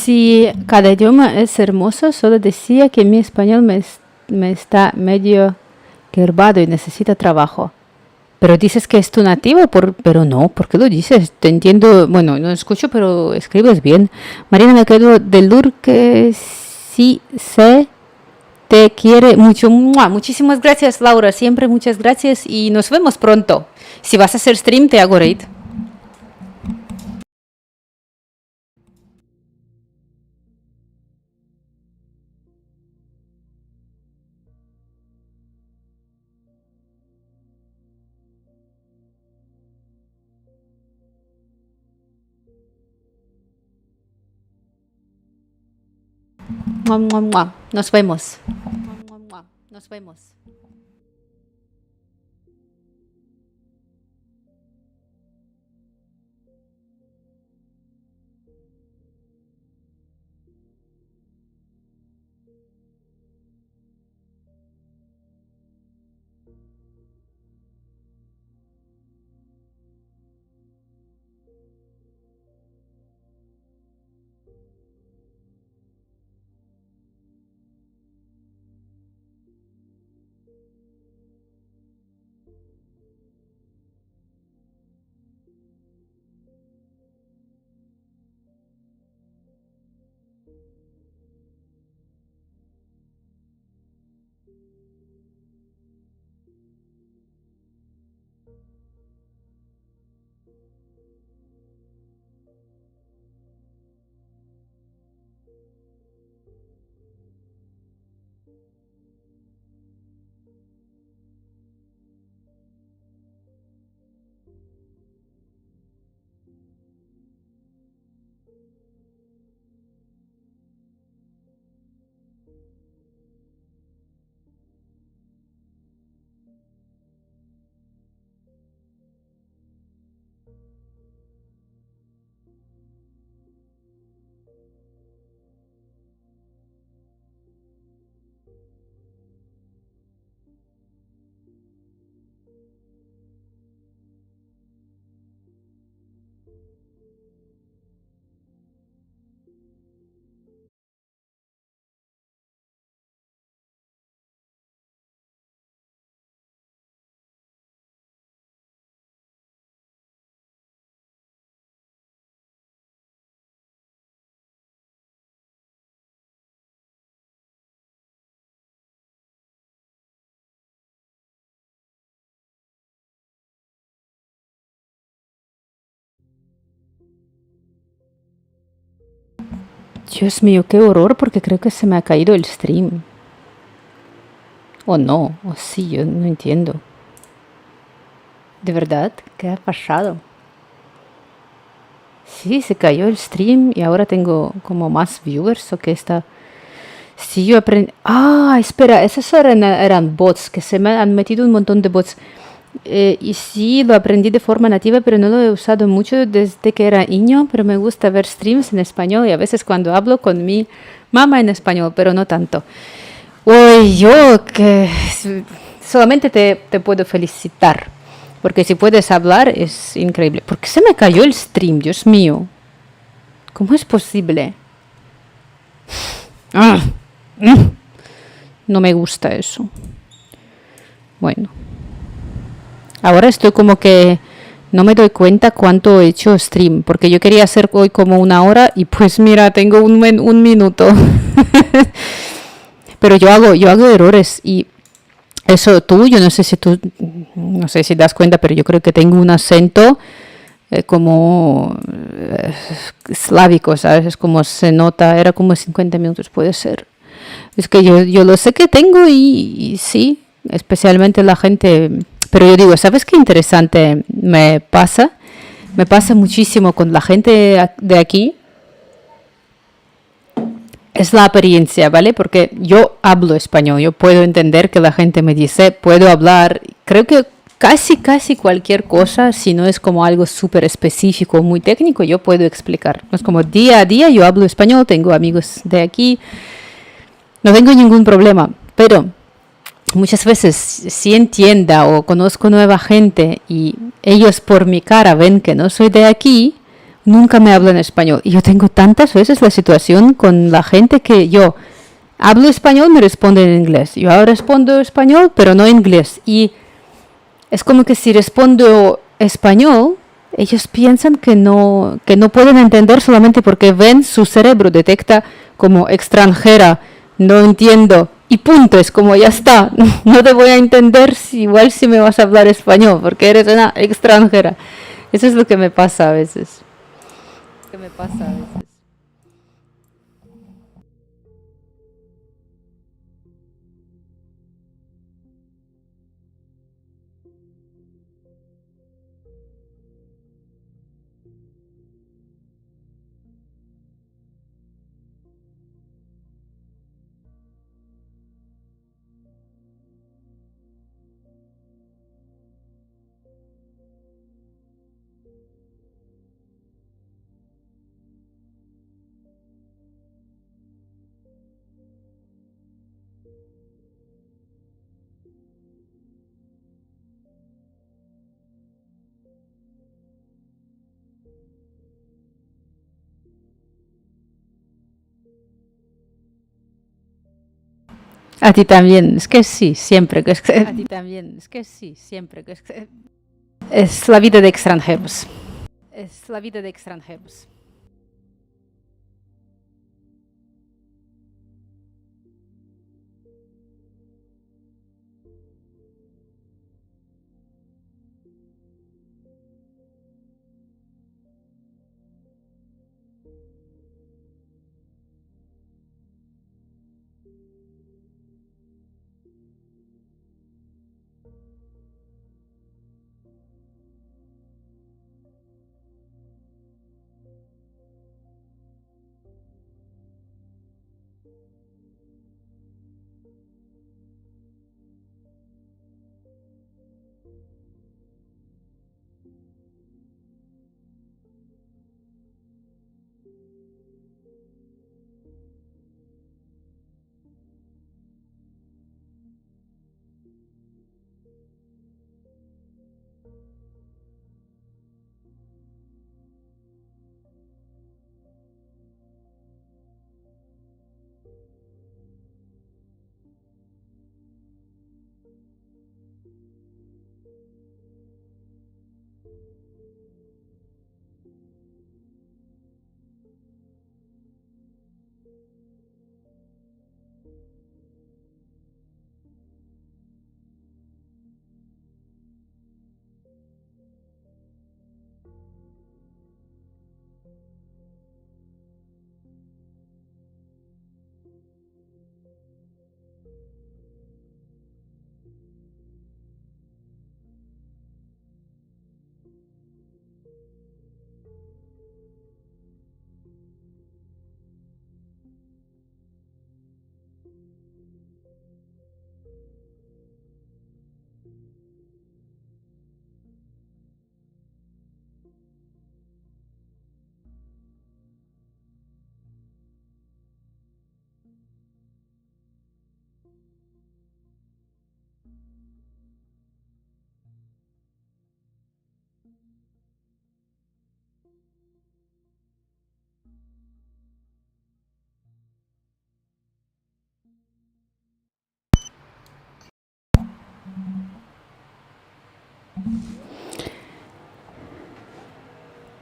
Si cada idioma es hermoso, solo decía que mi español me está medio querbado y necesita trabajo. Pero dices que es tu nativo, pero no, ¿por qué lo dices? Te entiendo, bueno, no escucho, pero escribes bien. Marina, me quedo del Lur que sí sé, te quiere mucho. ¡Mua! Muchísimas gracias, Laura, siempre muchas gracias y nos vemos pronto. Si vas a hacer stream, te hago raid. Mua, mua, mua. Nos vemos. Mua, mua, mua. Nos vemos. Dios mío, qué horror, porque creo que se me ha caído el stream. O no, o sí, yo no entiendo. ¿De verdad? ¿Qué ha pasado? Sí, se cayó el stream y ahora tengo como más viewers o qué está. Sí, yo aprendí. Ah, espera, esos eran bots, que se me han metido un montón de bots. Y sí, lo aprendí de forma nativa, pero no lo he usado mucho desde que era niño, pero me gusta ver streams en español y a veces cuando hablo con mi mamá en español, pero no tanto. Uy, yo que solamente te puedo felicitar, porque si puedes hablar es increíble. ¿Por qué se me cayó el stream? Dios mío, ¿cómo es posible? Ah, no me gusta eso. Bueno, ahora estoy como que no me doy cuenta cuánto he hecho stream, porque yo quería hacer hoy como una hora y pues mira, tengo un minuto. Pero yo hago errores y eso tú, yo no sé si tú, no sé si das cuenta, pero yo creo que tengo un acento como eslávico, ¿sabes? Es como se nota, era como 50 minutos, puede ser. Es que yo lo sé que tengo y sí, especialmente la gente, pero yo digo, ¿sabes qué interesante me pasa? Me pasa muchísimo con la gente de aquí, es la apariencia, ¿vale? Porque yo hablo español, yo puedo entender que la gente me dice, puedo hablar, creo que casi cualquier cosa, si no es como algo súper específico, muy técnico, yo puedo explicar. Es como día a día yo hablo español, tengo amigos de aquí, no tengo ningún problema, pero muchas veces si entienda o conozco nueva gente y ellos por mi cara ven que no soy de aquí, nunca me hablan español. Y yo tengo tantas veces la situación con la gente que yo hablo español, me responden en inglés. Yo ahora respondo español, pero no inglés. Y es como que si respondo español, ellos piensan que no pueden entender solamente porque ven su cerebro, detecta como extranjera, no entiendo. Y punto, es como ya está, no te voy a entender si, igual si me vas a hablar español, porque eres una extranjera. Eso es lo que me pasa a veces. ¿Qué me pasa a veces? A ti también, es que sí, siempre. A ti también, es que sí, siempre. Es la vida de extranjeros. Es la vida de extranjeros.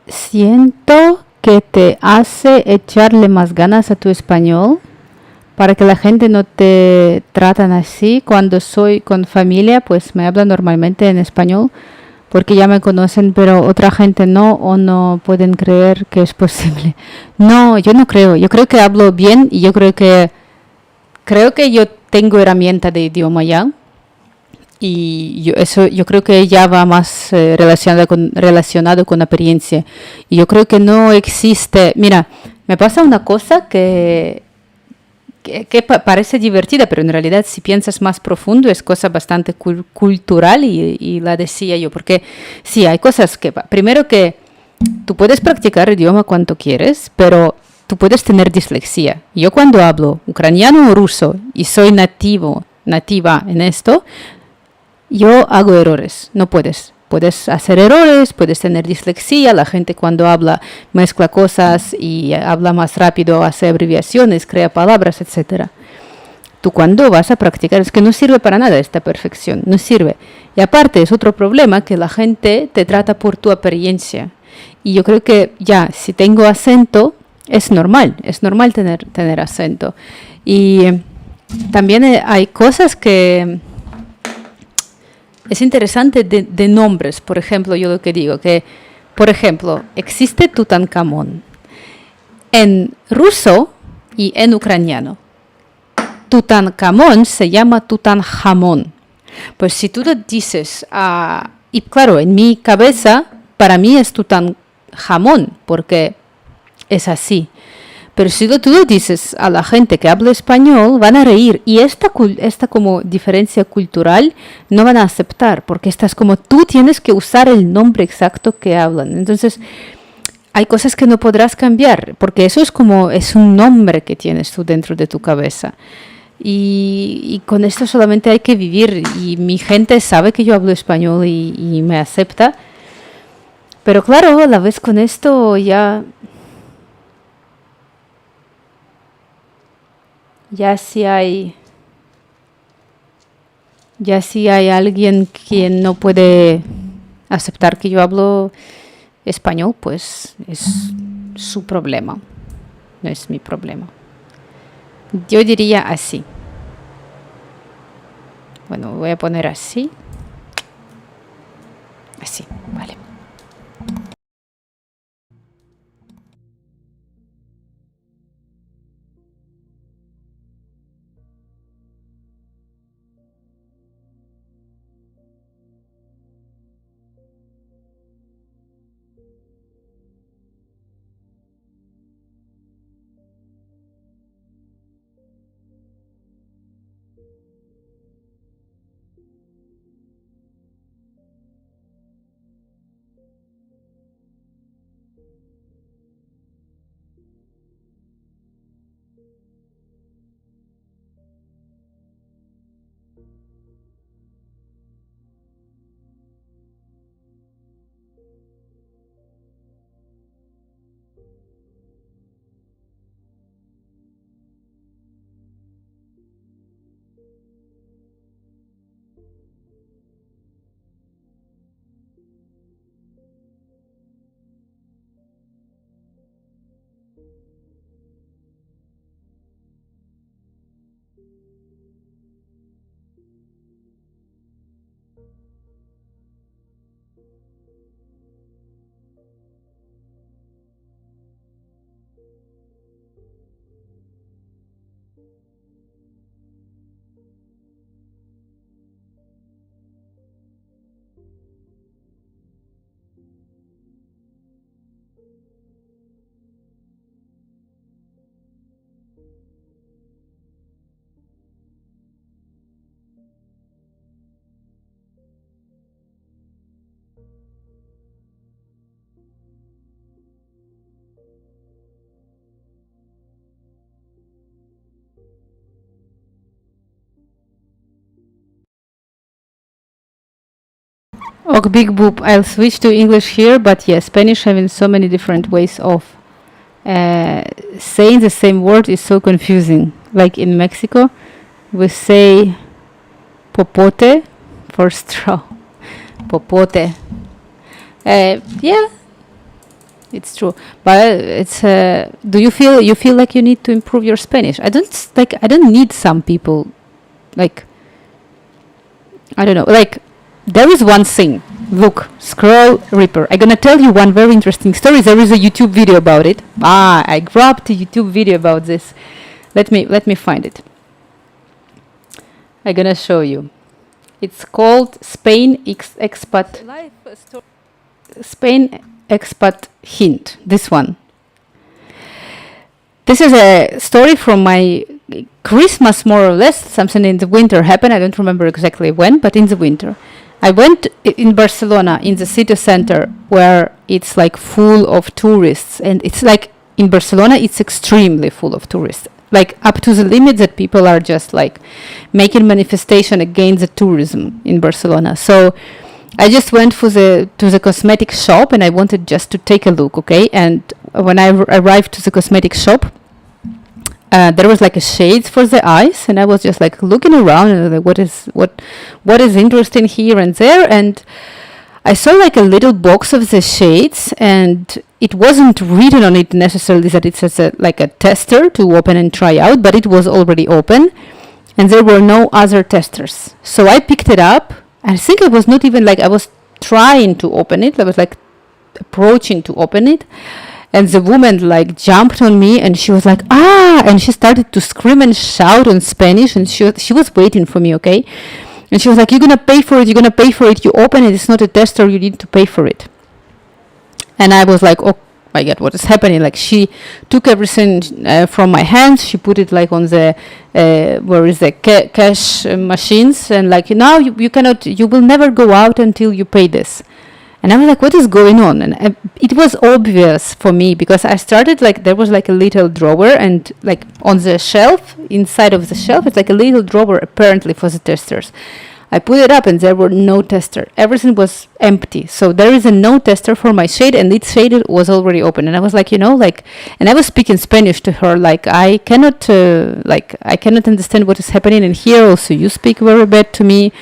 Siento que te hace echarle más ganas a tu español para que la gente no te tratan así. Cuando soy con familia, pues me hablan normalmente en español porque ya me conocen, pero otra gente no o no pueden creer que es posible. No, yo no creo. Yo creo que hablo bien y yo creo que yo tengo herramienta de idioma ya. Y yo creo que ya va más relacionado con apariencia. Y yo creo que no existe. Mira, me pasa una cosa que parece divertida, pero en realidad si piensas más profundo es cosa bastante cultural y la decía yo, porque sí, hay cosas que, primero que tú puedes practicar idioma cuanto quieres, pero tú puedes tener dislexia. Yo cuando hablo ucraniano o ruso y soy nativa en esto, yo hago errores, no puedes. Puedes hacer errores, puedes tener dislexia, la gente cuando habla mezcla cosas y habla más rápido, hace abreviaciones, crea palabras, etcétera. Tú cuando vas a practicar es que no sirve para nada esta perfección, no sirve. Y aparte es otro problema que la gente te trata por tu apariencia. Y yo creo que ya, si tengo acento, es normal tener acento. Y también hay cosas que es interesante de nombres. Por ejemplo, yo lo que digo, que, por ejemplo, existe Tutankamón en ruso y en ucraniano. Tutankamón se llama Tutanjamón. Pues si tú lo dices, y claro, en mi cabeza, para mí es Tutanjamón, porque es así. Pero si tú lo dices a la gente que habla español, van a reír. Y esta como diferencia cultural no van a aceptar, porque estás como tú tienes que usar el nombre exacto que hablan. Entonces, hay cosas que no podrás cambiar, porque eso es un nombre que tienes tú dentro de tu cabeza. Y con esto solamente hay que vivir. Y mi gente sabe que yo hablo español y me acepta. Pero claro, a la vez con esto ya si hay Ya si hay alguien quien no puede aceptar que yo hablo español, pues es su problema, no es mi problema. Yo diría así. Bueno, voy a poner así. Así, vale. Ok, big boop. I'll switch to English here, but yeah, Spanish having so many different ways of saying the same word is so confusing. Like in Mexico, we say popote for straw. Popote. Yeah, it's true. But it's. Do you feel like you need to improve your Spanish? I don't need some people. Like, I don't know. Like, there is one thing. Look, Scroll Reaper. I'm gonna tell you one very interesting story. There is a YouTube video about it. I grabbed a YouTube video about this. Let me find it. I'm gonna show you. It's called Spain Expat Hint. This one. This is a story from my Christmas, more or less. Something in the winter happened. I don't remember exactly when, but in the winter. I went in Barcelona, in the city center, where it's like full of tourists. And it's like, in Barcelona, it's extremely full of tourists. Like up to the limit that people are just like making manifestation against the tourism in Barcelona. So I just went to the cosmetic shop and I wanted just to take a look, okay? And when I arrived to the cosmetic shop, there was like a shades for the eyes, and I was just like looking around and like, what is interesting here and there, and I saw like a little box of the shades, and it wasn't written on it necessarily that it says like a tester to open and try out, but it was already open, and there were no other testers. So I picked it up. I think it was not even like I was trying to open it. I was like approaching to open it. And the woman like jumped on me and she was like, and she started to scream and shout in Spanish, and she was waiting for me, okay? And she was like, you're going to pay for it, you open it, it's not a tester, you need to pay for it. And I was like, oh my God, what is happening? Like she took everything from my hands, she put it like on the, where is the cash machines, and like, now you will never go out until you pay this. And I was like, what is going on? And it was obvious for me because I started like, there was like a little drawer, and like on the shelf, inside of the shelf, it's like a little drawer apparently for the testers. I put it up and there were no tester. Everything was empty. So there is a no tester for my shade, and its shade was already open. And I was like, and I was speaking Spanish to her, like I cannot understand what is happening in here. Also, you speak very bad to me.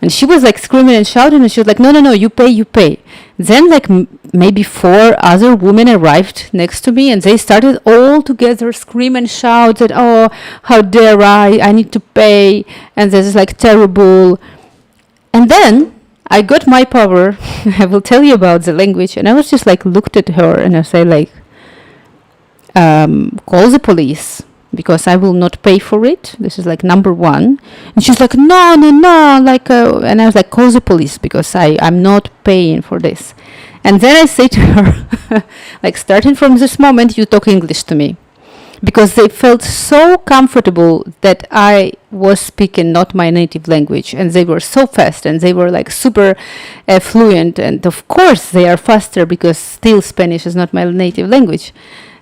And she was like screaming and shouting, and she was like, no, you pay. Then like maybe 4 other women arrived next to me, and they started all together scream and shout that, oh, how dare I need to pay, and this is like terrible. And then I got my power. I will tell you about the language. And I was just like looked at her and I say like, call the police, because I will not pay for it. This is like number 1. And she's like, no, like, and I was like, call the police, because I'm not paying for this. And then I say to her, like, starting from this moment, you talk English to me. Because they felt so comfortable that I was speaking not my native language, and they were so fast, and they were like super fluent, and of course they are faster because still Spanish is not my native language.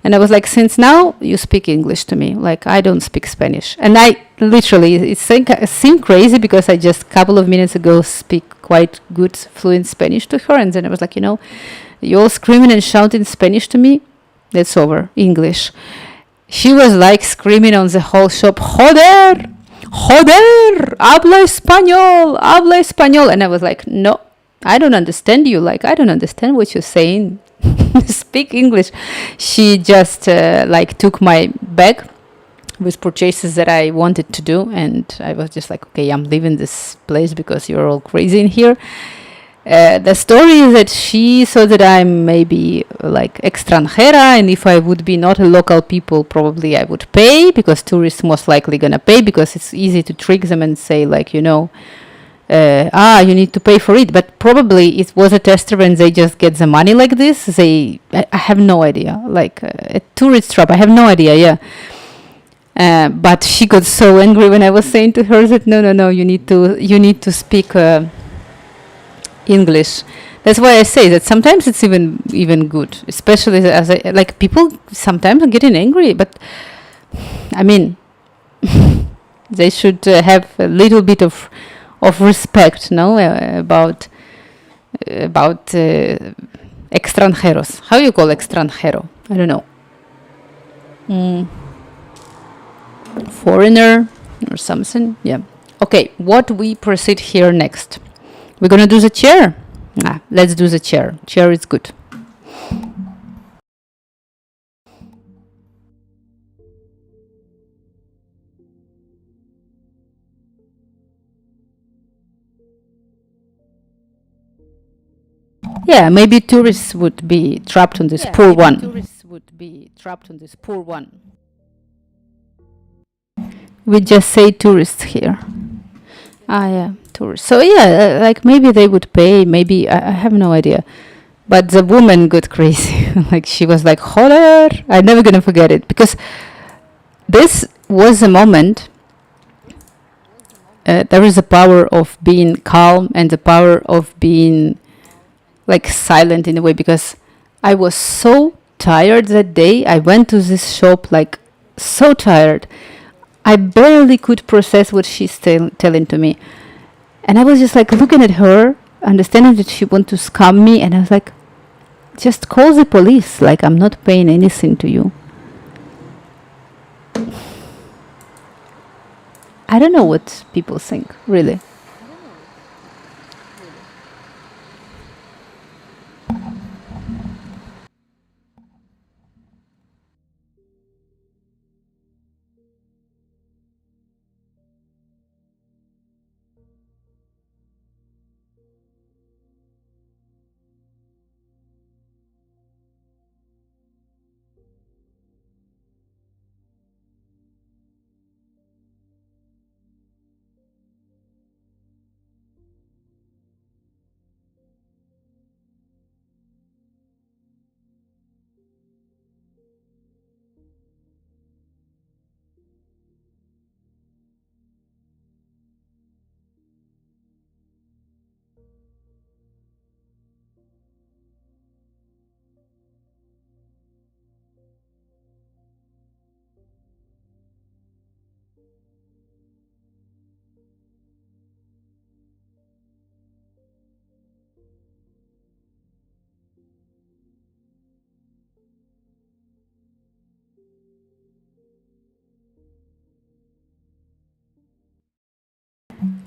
And I was like, since now you speak English to me, like I don't speak Spanish. And I literally, it seemed crazy because I just a couple of minutes ago speak quite good fluent Spanish to her, and then I was like, you all screaming and shouting Spanish to me, that's over, English. She was like screaming on the whole shop, joder, habla español. And I was like, no, I don't understand you. Like, I don't understand what you're saying. Speak English. She just like took my bag with purchases that I wanted to do, and I was just like, okay, I'm leaving this place because you're all crazy in here. The story is that she saw that I'm maybe like extranjera, and if I would be not a local people, probably I would pay, because tourists most likely gonna pay, because it's easy to trick them and say like, you need to pay for it. But probably it was a tester and they just get the money like this. I have no idea. Like a tourist trap, I have no idea, yeah. But she got so angry when I was saying to her that no, you need to speak English. That's why I say that sometimes it's even good, especially as like people sometimes are getting angry, but I mean they should have a little bit of respect, about about extranjeros. How you call extranjero? I don't know. Foreigner or something. Yeah. Okay, what we proceed here next? We're gonna do the chair. Let's do the chair. Chair is good. Yeah, maybe tourists would be trapped on this poor one. Tourists would be trapped on this poor one. We just say tourists here. Yeah, tourists. So yeah, like maybe they would pay. Maybe I have no idea. But the woman got crazy. Like she was like, "Joder!" I'm never gonna forget it because this was a moment. There is a power of being calm and the power of being like silent in a way, because I was so tired that day. I went to this shop like so tired. I barely could process what she's telling to me. And I was just like looking at her, understanding that she wanted to scam me. And I was like, just call the police. Like, I'm not paying anything to you. I don't know what people think, really.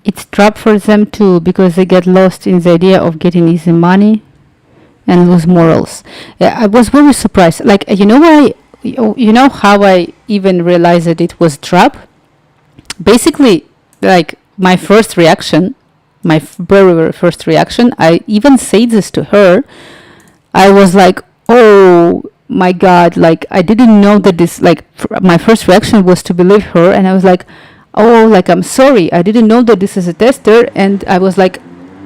It's trap for them too, because they get lost in the idea of getting easy money and lose morals. Yeah, I was very surprised. Like, you know why? You know how I even realized that it was trap? Basically, like my first reaction, my very, very first reaction, I even said this to her. I was like, oh my god, like I didn't know that this, like my first reaction was to believe her, and I was like, oh, like I'm sorry, I didn't know that this is a tester, and I was like,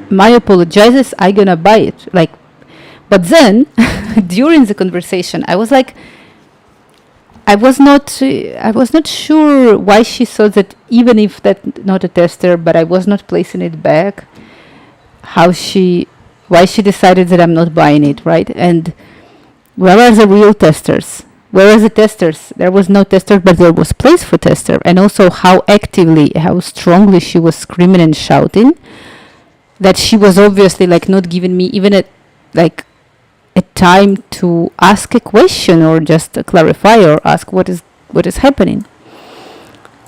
my apologizes, I gonna buy it. Like, but then during the conversation, I was like, I was not sure why she thought that even if that not a tester, but I was not placing it back. Why she decided that I'm not buying it, right? And where are the real testers? Where are the testers? There was no tester, but there was place for tester. And also how actively, how strongly she was screaming and shouting, that she was obviously like not giving me even a time to ask a question or just clarify or ask what is happening.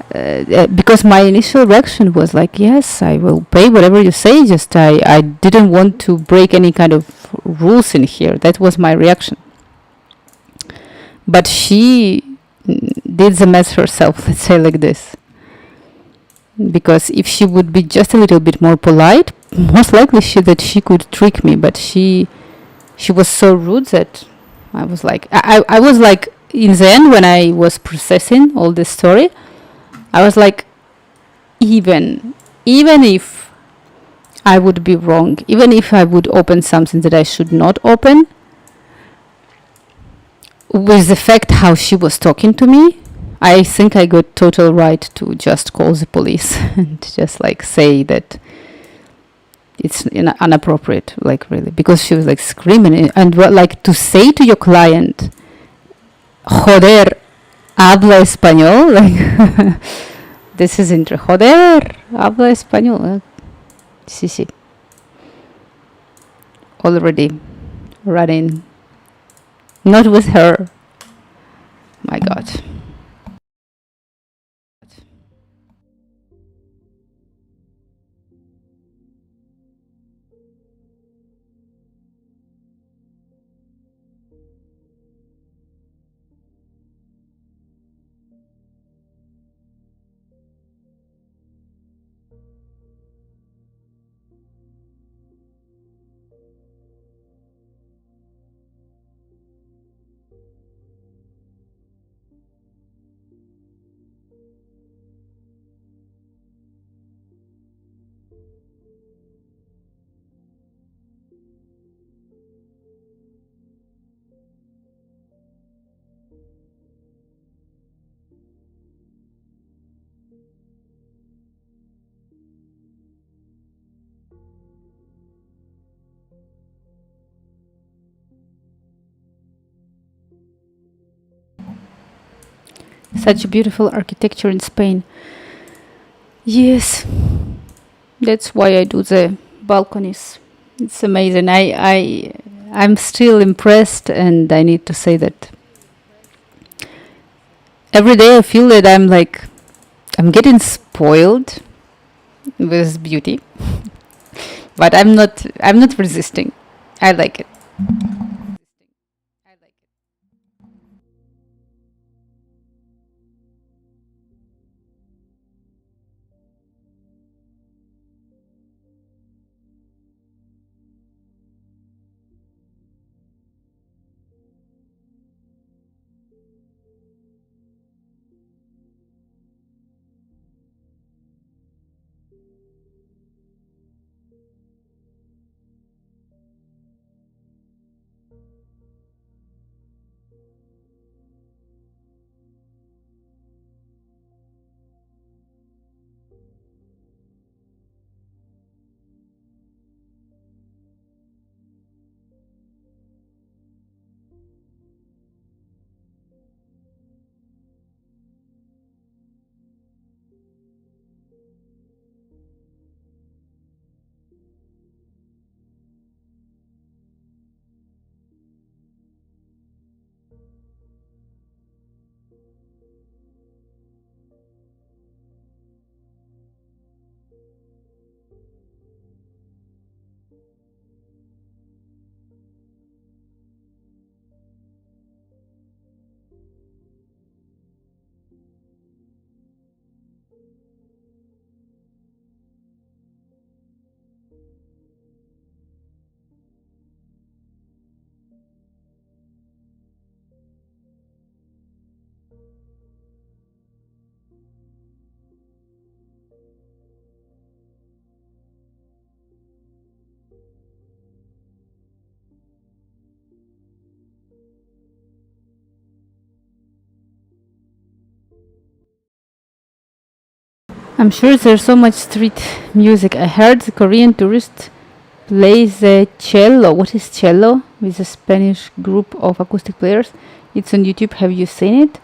Because my initial reaction was like, yes, I will pay whatever you say, just I didn't want to break any kind of rules in here. That was my reaction. But she did the mess herself, let's say like this. Because if she would be just a little bit more polite, most likely that she could trick me, but she was so rude that I was like, I was like, in the end, when I was processing all this story, I was like, even if I would be wrong, even if I would open something that I should not open, with the fact how she was talking to me, I think I got total right to just call the police and just like say that it's inappropriate, like really, because she was like screaming and like to say to your client, joder, habla español, like this is joder, habla español. Sí, sí. already running. Not with her. My God. Such beautiful architecture in Spain. Yes, that's why I do the balconies. It's amazing. I'm still impressed, and I need to say that every day I feel that I'm getting spoiled with beauty, but I'm not resisting. I like it. I'm sure there's so much street music. I heard the Korean tourist plays the cello. What is cello? With a Spanish group of acoustic players. It's on YouTube. Have you seen it?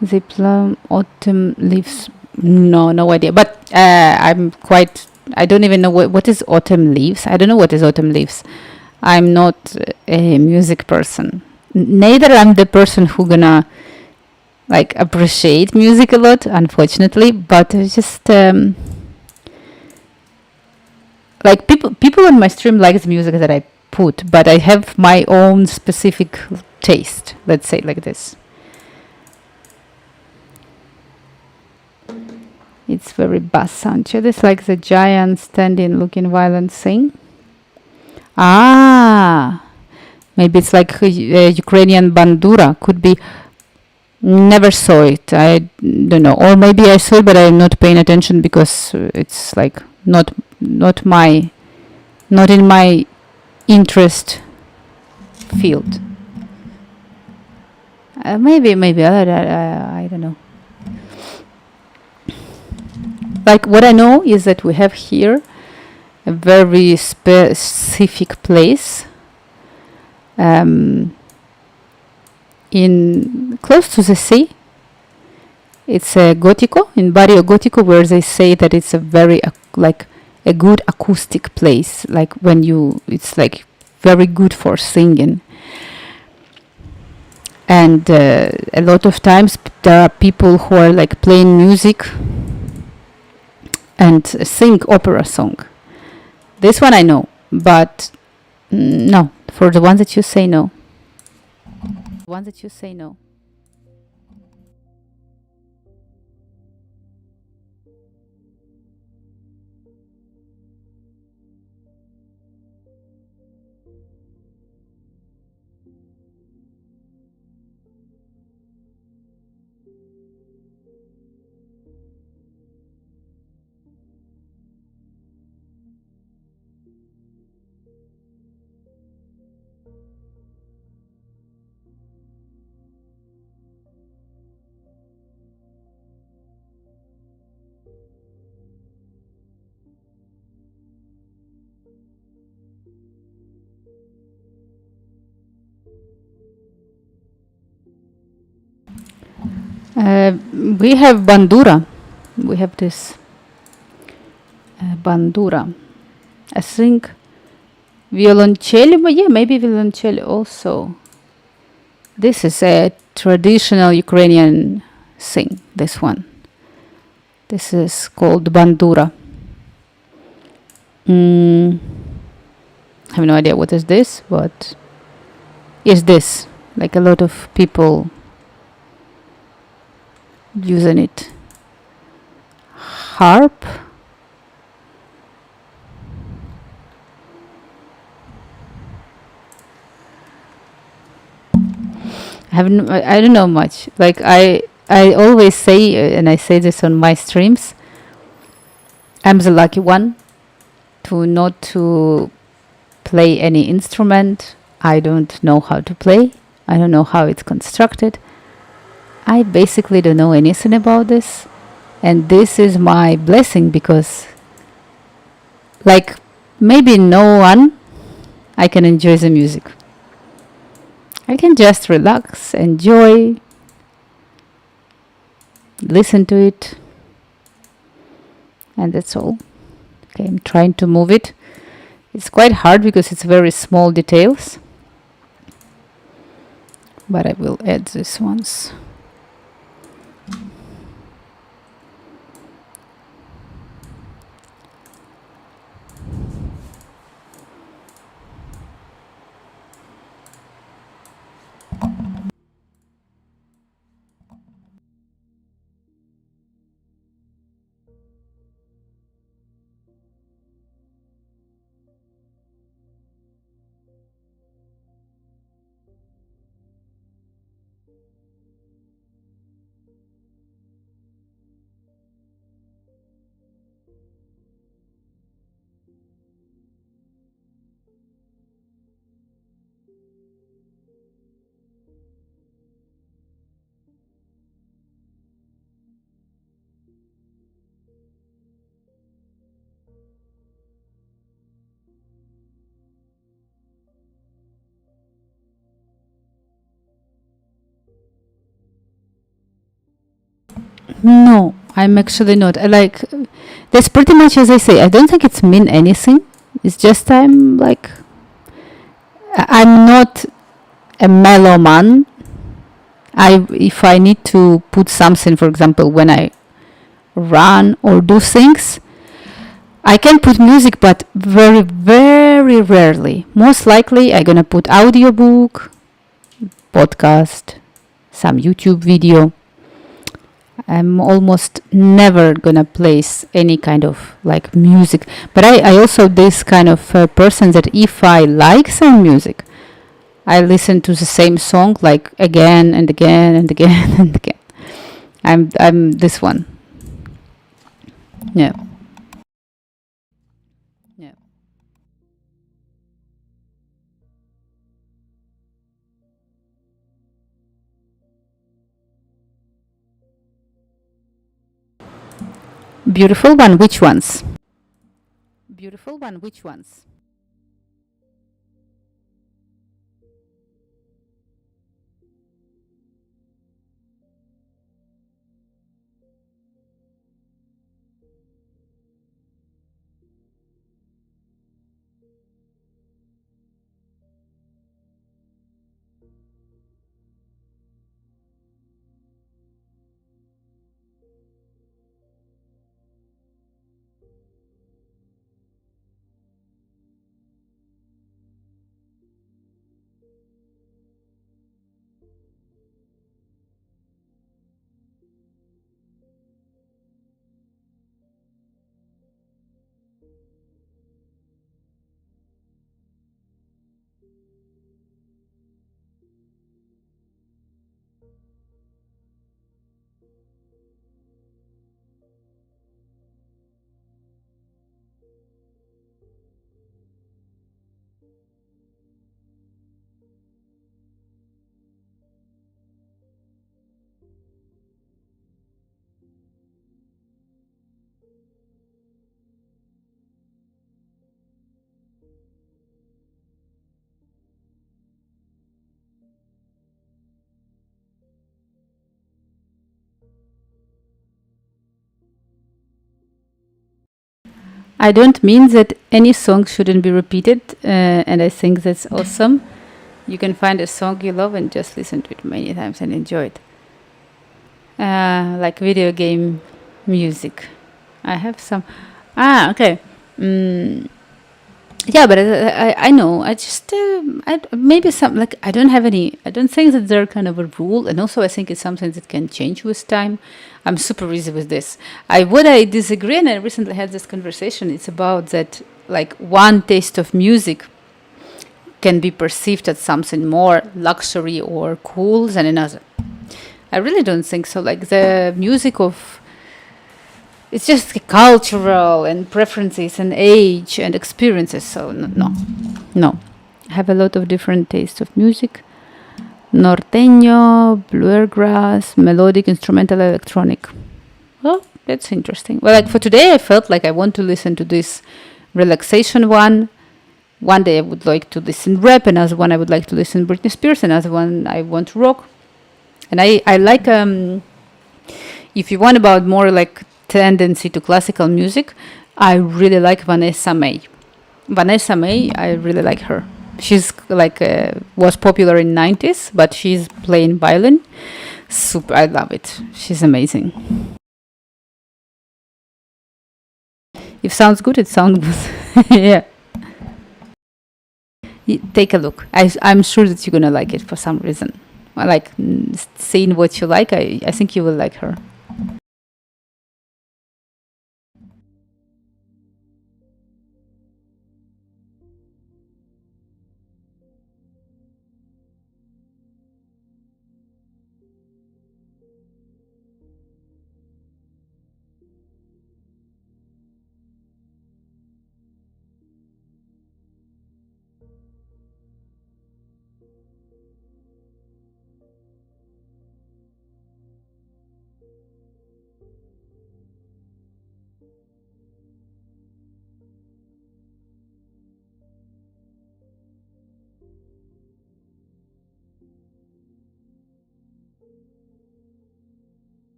They play autumn leaves. No idea. But I don't even know what is autumn leaves. I don't know what is autumn leaves. I'm not a music person. Neither I'm the person who gonna appreciate music a lot, unfortunately. But it's just people on my stream like the music that I put, but I have my own specific taste. Let's say like this. It's very bass sound. It's like the giant standing, looking violent thing. Maybe it's like Ukrainian bandura. Could be. Never saw it. I don't know. Or maybe I saw it, but I'm not paying attention because it's not in my interest field. Maybe I don't know. What I know is that we have here a very specific place in close to the sea. It's a Gótico, in Barrio Gótico, where they say that it's a very a good acoustic place. It's very good for singing. And a lot of times there are people who are like playing music and sing opera song. This one I know, but no, for the ones that you say no. The ones that you say no. We have bandura. We have this bandura. I think violoncello, but yeah, maybe violoncello also. This is a traditional Ukrainian thing, this one. This is called bandura. I have no idea what is this, but is this. Like a lot of people using it. Harp. I don't know much. Like I always say, and I say this on my streams, I'm the lucky one to not to play any instrument. I don't know how to play. I don't know how it's constructed. I basically don't know anything about this. And this is my blessing because, like, maybe no one, I can enjoy the music. I can just relax, enjoy, listen to it, and that's all. Okay, I'm trying to move it. It's quite hard because it's very small details, but I will add these ones. No, I'm actually not. I like that's pretty much as I say. I don't think it's mean anything. It's just I'm like I'm not a mellow man. I if I need to put something, for example, when I run or do things, I can put music, but very very rarely. Most likely, I'm gonna put audiobook, podcast, some YouTube video. I'm almost never gonna place any kind of like music. But I also this kind of person that if I like some music, I listen to the same song like again and again and again and again. I'm this one. Yeah. Yeah. Beautiful one. Which ones? Beautiful one. Which ones? I don't mean that any song shouldn't be repeated, and I think that's awesome. You can find a song you love and just listen to it many times and enjoy it. Like video game music. I have some. Okay. Mm, yeah, but I know. I just maybe some like I don't have any. I don't think that they're kind of a rule, and also I think it's something that can change with time. I'm super easy with this. I disagree, and I recently had this conversation. It's about that like one taste of music can be perceived as something more luxury or cool than another. I really don't think so. Like the music of it's just cultural and preferences and age and experiences. So no. I have a lot of different tastes of music: norteño, bluegrass, melodic, instrumental, electronic. Well, that's interesting. Well, like for today, I felt like I want to listen to this relaxation one. One day I would like to listen rap, another one I would like to listen Britney Spears, another one I want rock. And I like if you want about more like tendency to classical music, I really like Vanessa May. Vanessa May, I really like her. She's like was popular in 90s, but she's playing violin. Super, I love it. She's amazing. If sounds good, it sounds good. Yeah, take a look. I'm sure that you're gonna like it for some reason. I like seeing what you like. I think you will like her.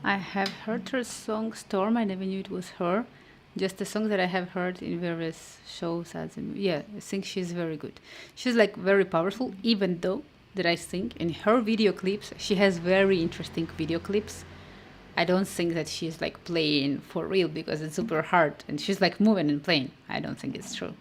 I have heard her song Storm. I never knew it was her. Just a song that I have heard in various shows. Yeah, I think she's very good. She's like very powerful, even though that I think in her video clips, she has very interesting video clips. I don't think that she's like playing for real because it's super hard and she's like moving and playing. I don't think it's true.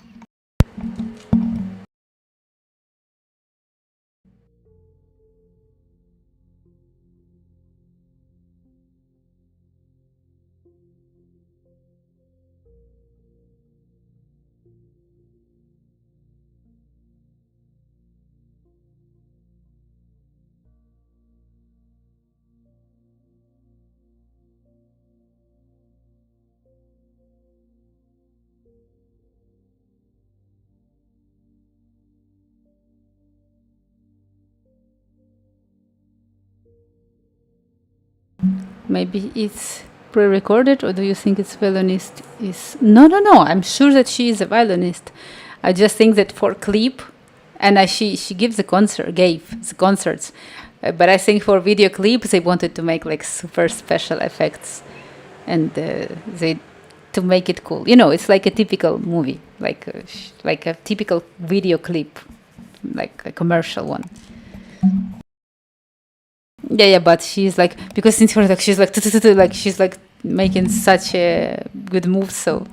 Maybe it's pre-recorded, or do you think it's violinist is? No. I'm sure that she is a violinist. I just think that for clip, and she gives gave the concerts, but I think for video clips they wanted to make like super special effects, and they to make it cool. You know, it's like a typical movie, like a typical video clip, like a commercial one. Yeah, but she's like because since her like she's like like she's like making such a good move, so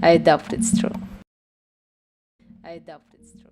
I doubt it's true. I doubt it's true.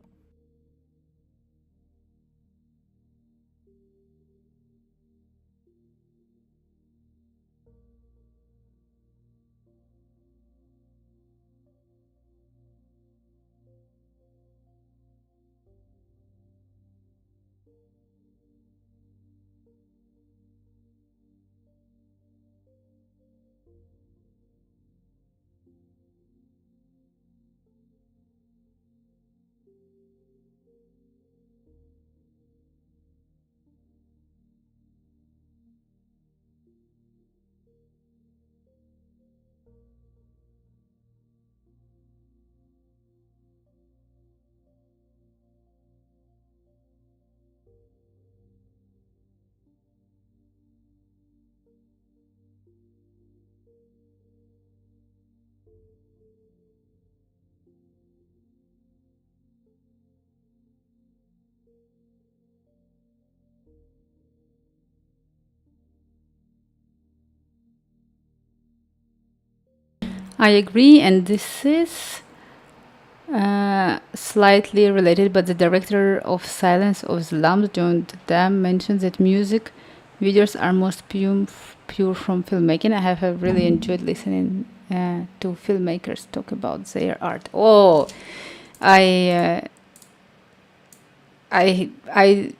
I agree, and this is slightly related, but the director of Silence of the Lambs, John Dam, mentions that music videos are most pure from filmmaking. I have really enjoyed listening to filmmakers talk about their art. Oh, I I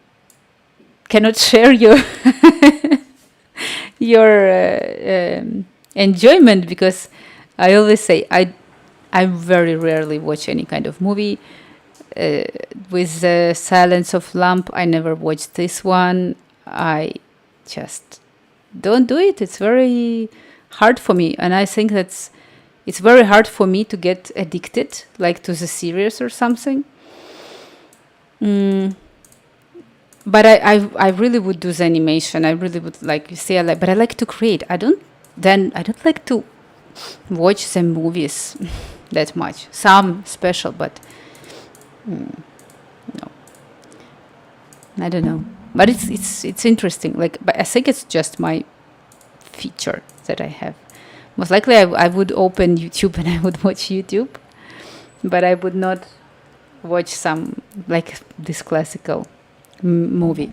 cannot share your enjoyment, because I always say I very rarely watch any kind of movie. With the Silence of Lamp, I never watched this one. I just don't do it. It's very hard for me, and I think it's very hard for me to get addicted, like to the series or something. Mm, but I really would do the animation. I really would like you say, but I like to create. I don't like to watch the movies that much. Some special, but no, I don't know. But it's interesting. Like, but I think it's just my feature that I have. Most likely, I would open YouTube and I would watch YouTube, but I would not watch some like this classical movie.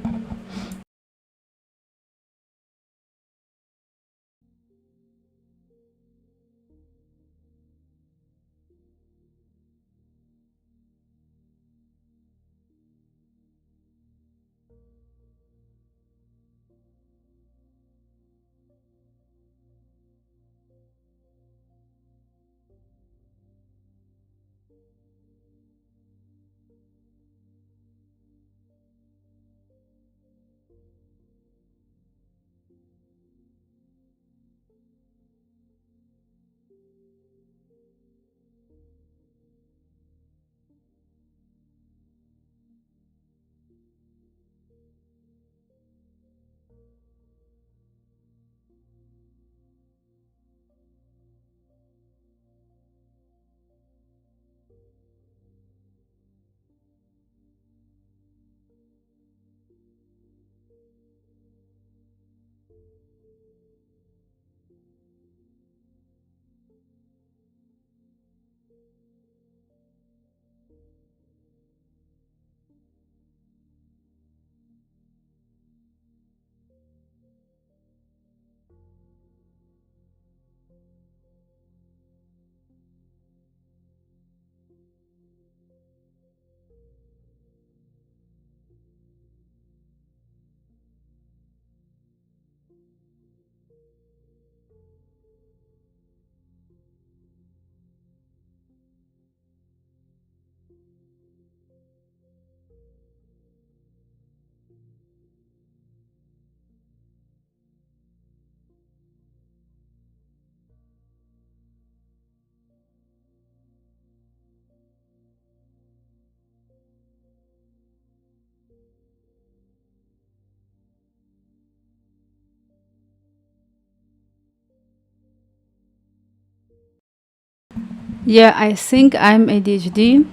Yeah, I think I'm ADHD,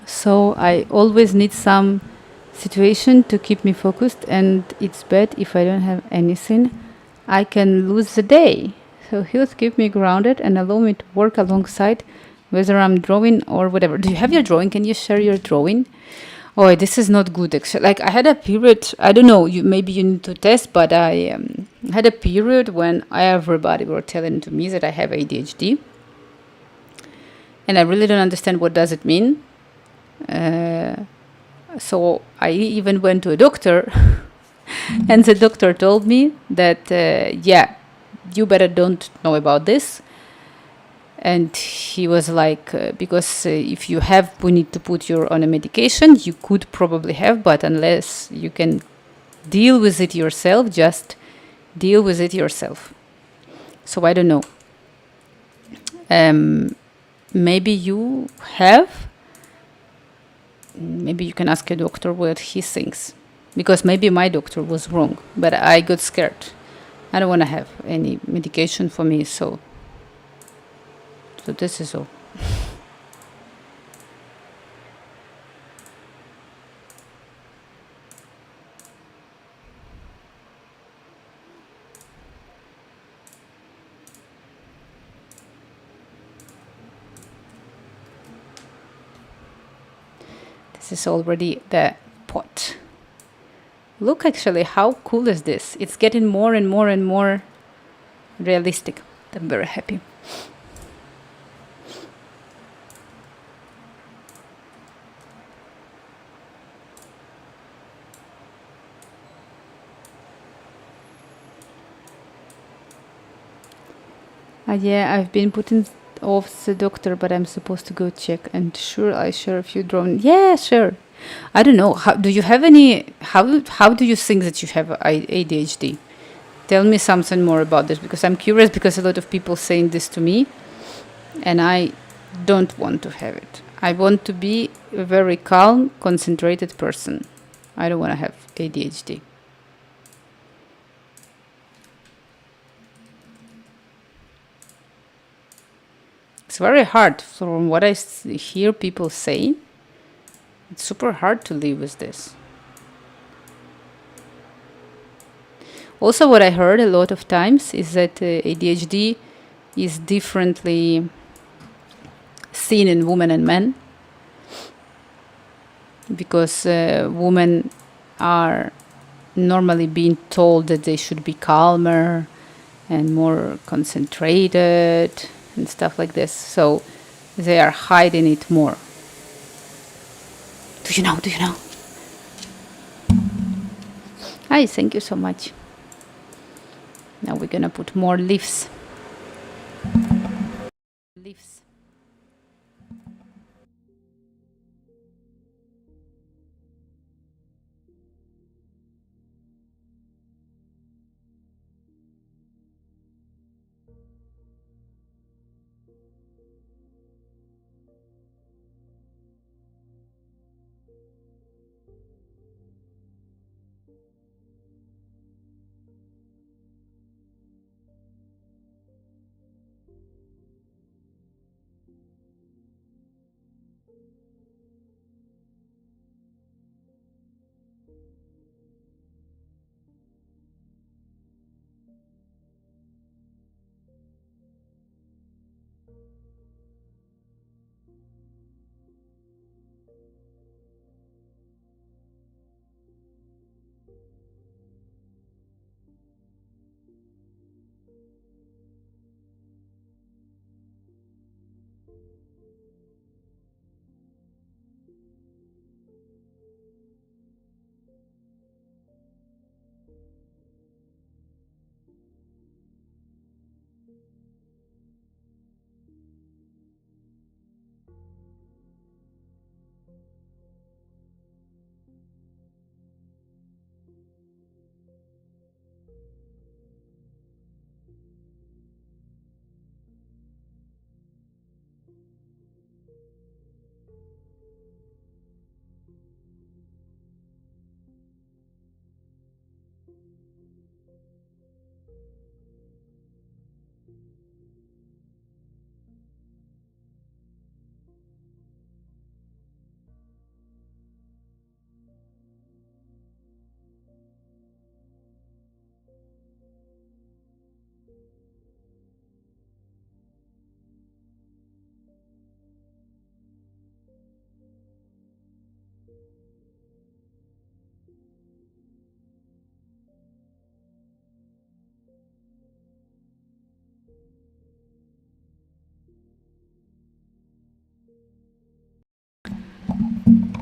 so I always need some situation to keep me focused, and it's bad if I don't have anything. I can lose the day. So he'll keep me grounded and allow me to work alongside, whether I'm drawing or whatever. Do you have your drawing? Can you share your drawing? Oh, this is not good. Actually, like I had a period. I don't know. Maybe you need to test, but I had a period when everybody were telling to me that I have ADHD, and I really don't understand what does it mean. Uh, so I even went to a doctor, and the doctor told me that yeah, you better don't know about this. And he was like, because if you have, we need to put you on a medication. You could probably have, but unless you can deal with it yourself, just deal with it yourself. So I don't know. Um, maybe you have. Maybe you can ask a doctor what he thinks, because maybe my doctor was wrong, but I got scared. I don't want to have any medication for me, so this is all. This is already the pot. Look, actually, how cool is this? It's getting more and more and more realistic. I'm very happy. Yeah, I've been putting off the doctor, but I'm supposed to go check. And sure, I share a few drawings. Yeah, sure. I don't know. How do you have any? How do you think that you have ADHD? Tell me something more about this, because I'm curious, because a lot of people saying this to me, and I don't want to have it. I want to be a very calm, concentrated person. I don't want to have ADHD. It's very hard. From what I hear people say, it's super hard to live with this. Also, what I heard a lot of times is that ADHD is differently seen in women and men, because women are normally being told that they should be calmer and more concentrated and stuff like this. So they are hiding it more. Do you know? Hi, thank you so much. Now we're gonna put more leaves.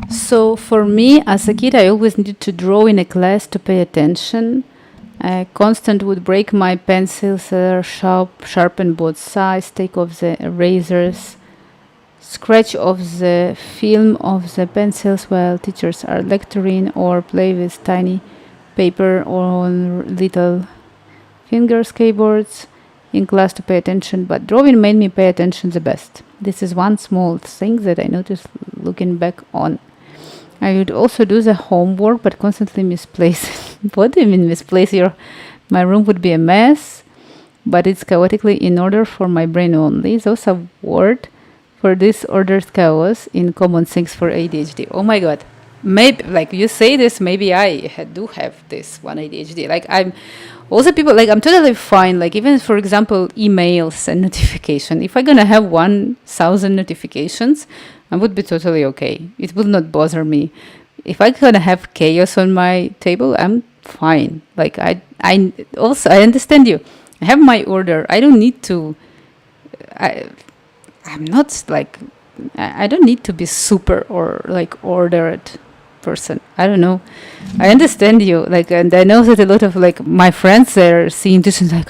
So for me, as a kid, I always needed to draw in a class to pay attention. Constant would break my pencils, sharpen both sides, take off the erasers, scratch off the film of the pencils while teachers are lecturing, or play with tiny paper on little finger skateboards in class to pay attention. But drawing made me pay attention the best. This is one small thing that I noticed looking back on. I would also do the homework, but constantly misplace. What do you mean misplace? My room would be a mess, but it's chaotically in order for my brain only. Those are word for disordered chaos in common things for ADHD. Oh my god. Maybe, like you say this, maybe I do have this one ADHD. Like I'm totally fine. Like even, for example, emails and notification. If I'm gonna have 1,000 notifications, I would be totally okay. It will not bother me. If I gonna have chaos on my table, I'm fine. Like I understand you. I have my order. I don't need to. I, I'm not like. I don't need to be super or like ordered person. I don't know. I understand you. Like, and I know that a lot of like my friends are seeing this and like,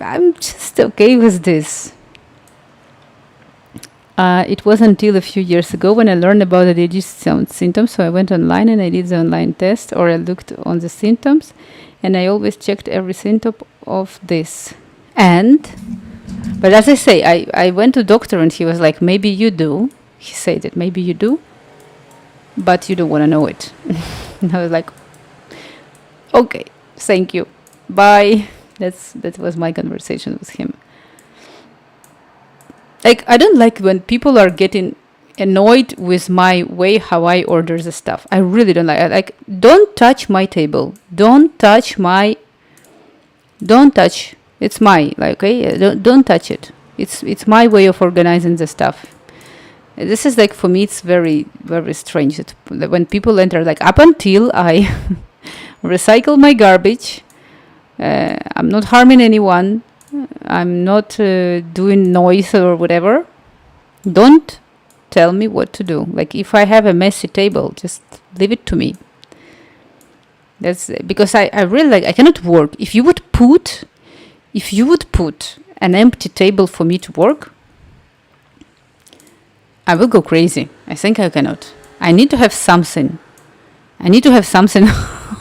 I'm just okay with this. It was until a few years ago when I learned about the ADHD symptoms. So I went online and I did the online test, or I looked on the symptoms, and I always checked every symptom of this. But as I say, I went to doctor and he was like, maybe you do. He said that maybe you do, but you don't want to know it. And I was like, okay, thank you, bye. That was my conversation with him. Like, I don't like when people are getting annoyed with my way how I order the stuff. I really don't like it. Like, don't touch my table. Don't touch. It's my, like, okay, don't touch it. It's my way of organizing the stuff. This is like, for me, it's very, very strange that when people enter, like, up until I recycle my garbage, I'm not harming anyone. I'm not doing noise or whatever. Don't tell me what to do. Like, if I have a messy table, just leave it to me. That's because I really like, I cannot work. If you would put an empty table for me to work, I will go crazy. I think I cannot. I need to have something.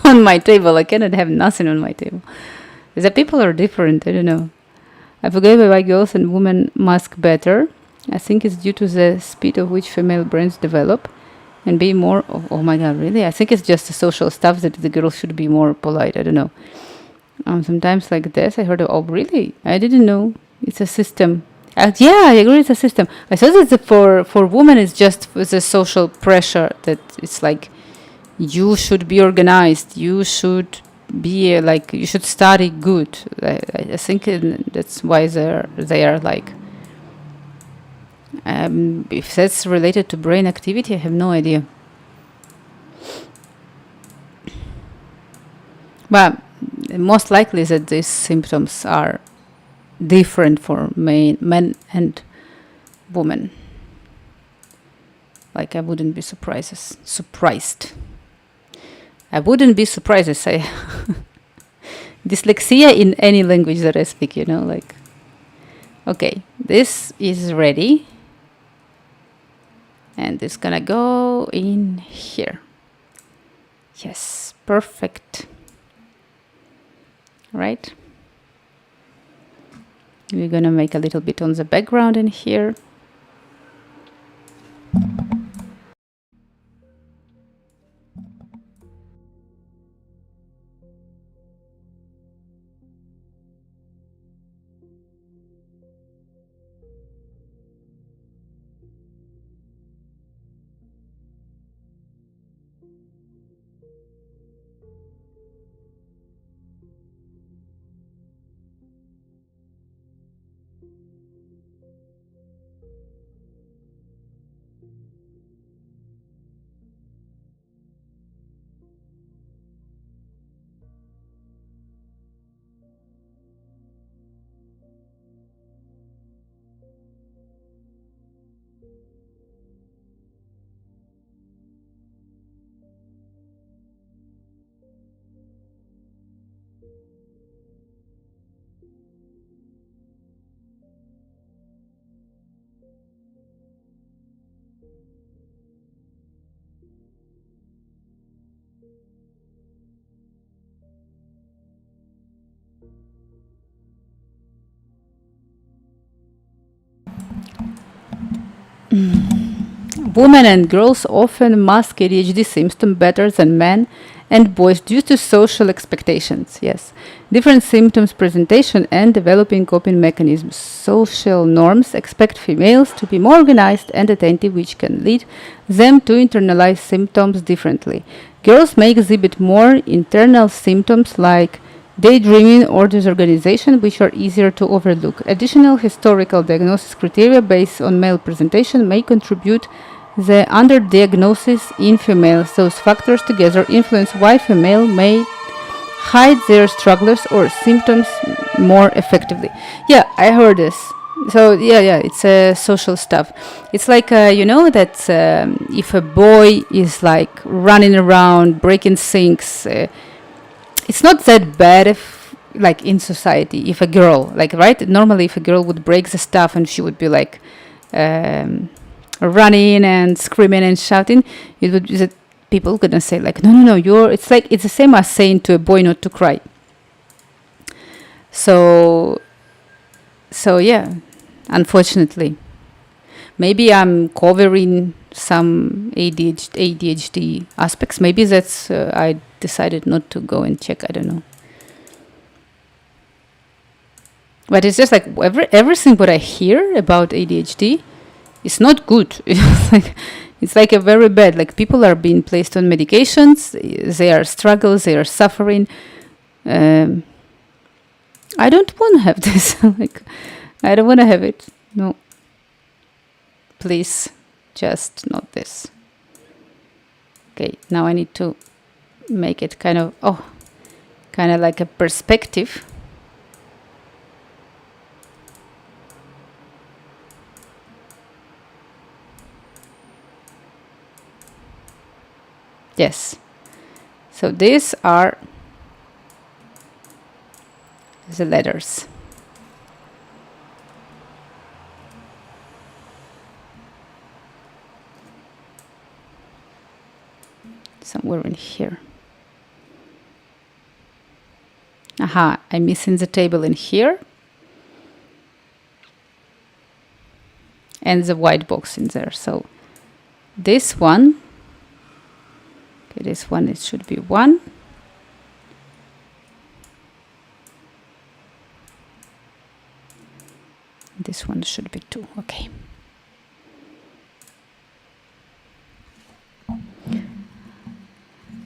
On my table. I cannot have nothing on my table. The people are different. I don't know. I forget why girls and women mask better. I think it's due to the speed of which female brains develop and be more. Oh my God, really? I think it's just the social stuff that the girls should be more polite. I don't know. Sometimes like this, I heard, oh, really? I didn't know. It's a system. Yeah, I agree, it's a system. I thought that for women, it's just the social pressure that it's like, you should be organized. You should be like, you should study good. I think that's why they are like, if that's related to brain activity, I have no idea. But most likely that these symptoms are different for men and women. Like, I wouldn't be surprised. I wouldn't be surprised. I say dyslexia in any language that I speak, like. Okay, this is ready. And it's gonna go in here. Yes, perfect. Right? We're gonna make a little bit on the background in here. Women and girls often mask ADHD symptoms better than men and boys due to social expectations. Yes, different symptoms presentation and developing coping mechanisms. Social norms expect females to be more organized and attentive, which can lead them to internalize symptoms differently. Girls may exhibit more internal symptoms like daydreaming, or disorganization, which are easier to overlook. Additional historical diagnosis criteria based on male presentation may contribute the underdiagnosis in females. Those factors together influence why female may hide their struggles or symptoms more effectively. Yeah, I heard this. So yeah, it's social stuff. It's like that if a boy is like running around breaking things, it's not that bad if like in society. If a girl, like, right, normally if a girl would break the stuff and she would be like running and screaming and shouting, it would that people gonna say like, no, you're. It's like it's the same as saying to a boy not to cry. So yeah, unfortunately, maybe I'm covering some ADHD aspects. Maybe that's I decided not to go and check. I don't know. But it's just like everything what I hear about ADHD is not good. It's like a very bad. Like people are being placed on medications. They are struggles. They are suffering. I don't want to have this. Like, I don't want to have it. No. Please, just not this. Okay, now I need to make it kind of like a perspective. Yes. So these are the letters. Somewhere in here. Aha, I'm missing the table in here. And the white box in there. So this one, okay, this one, it should be 1. This one should be 2. Okay.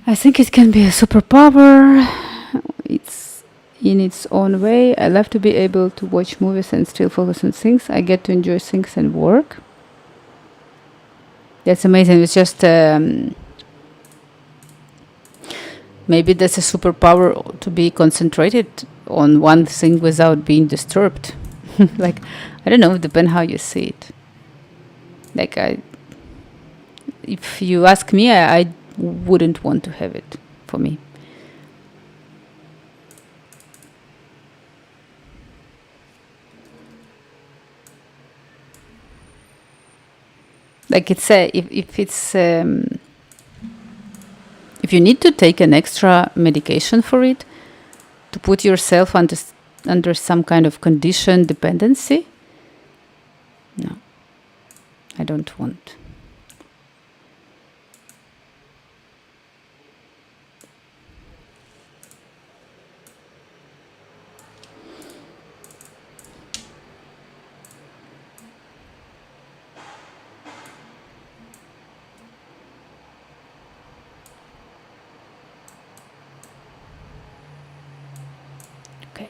I think it can be a superpower. It's in its own way. I love to be able to watch movies and still focus on things. I get to enjoy things and work. That's amazing. It's just maybe that's a superpower to be concentrated on one thing without being disturbed. Like, I don't know, depends how you see it. Like, if you ask me, I wouldn't want to have it for me. Like it's if it's if you need to take an extra medication for it to put yourself under some kind of condition dependency, no, I don't want. Okay.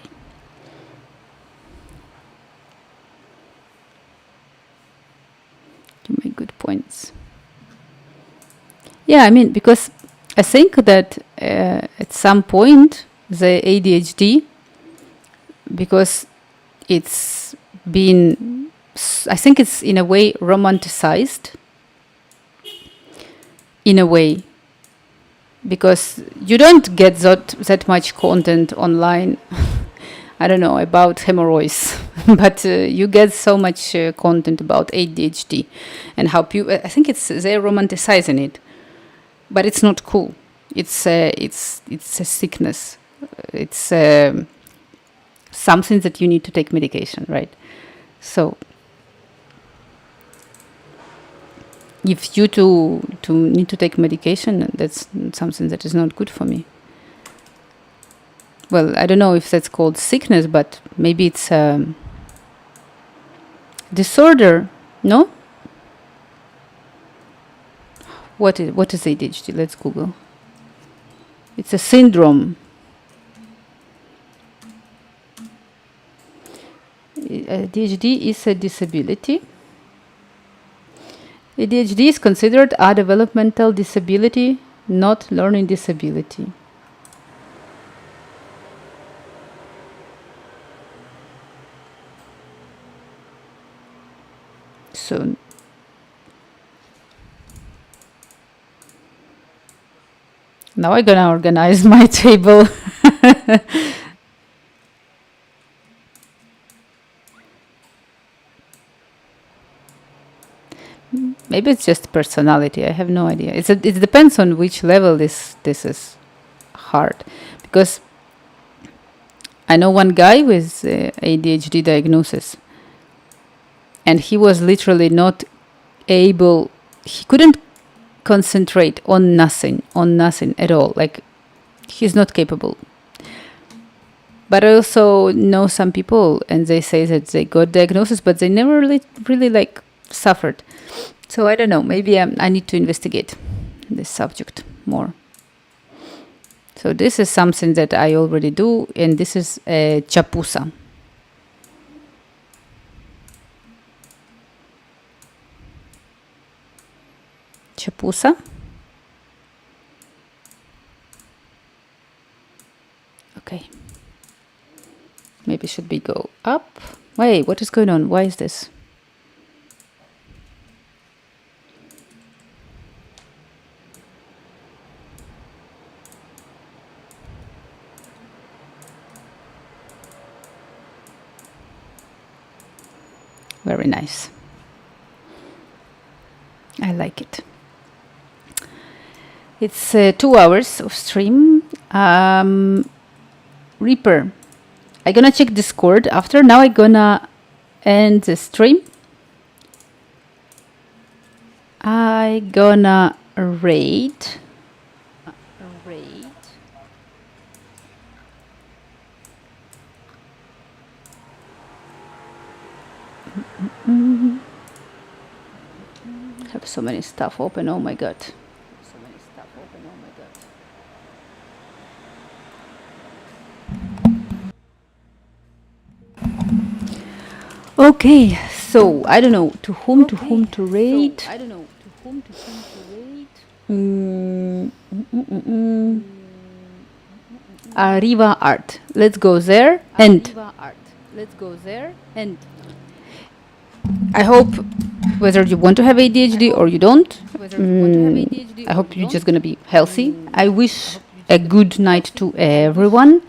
You make good points. Yeah, I mean, because I think that at some point the ADHD, because it's been, I think it's in a way romanticized, in a way, because you don't get that much content online. I don't know about hemorrhoids, but you get so much content about ADHD and how people. I think they're romanticizing it, but it's not cool. It's a sickness. It's something that you need to take medication, right? So if you to need to take medication, that's something that is not good for me. Well, I don't know if that's called sickness, but maybe it's a disorder. No? What is ADHD? Let's Google. It's a syndrome. ADHD is a disability. ADHD is considered a developmental disability, not learning disability. So now I'm gonna organize my table. Maybe it's just personality. I have no idea. It depends on which level this is hard, because I know one guy with ADHD diagnosis, and he was literally not able. He couldn't concentrate on nothing at all. Like, he's not capable. But I also know some people, and they say that they got diagnosis, but they never really like suffered. So I don't know. Maybe I need to investigate this subject more. So this is something that I already do, and this is chapuza. Chapuza. Okay. Maybe should we go up? Wait, what is going on? Why is this? Very nice. I like it. It's 2 hours of stream. Reaper, I'm gonna check Discord after. Now I'm gonna end the stream. I'm gonna rate. Have so many stuff open. Oh my god. Okay, so I don't know to whom to rate. Arriva Art. Let's go there and I hope, whether you want to have ADHD or you don't, I hope you're just gonna be healthy. I wish a good night to everyone.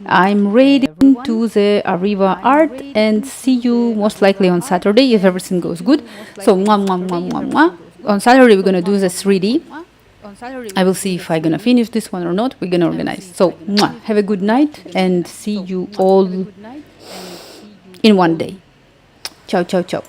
I'm reading to the Arriva Art and see you most likely on Saturday if everything goes good. So mwah, mwah, mwah, mwah, mwah. On Saturday we're gonna do the 3D. I will see if I'm gonna finish this one or not. We're gonna organize. So mwah, have a good night and see you all in one day. Ciao, ciao, ciao.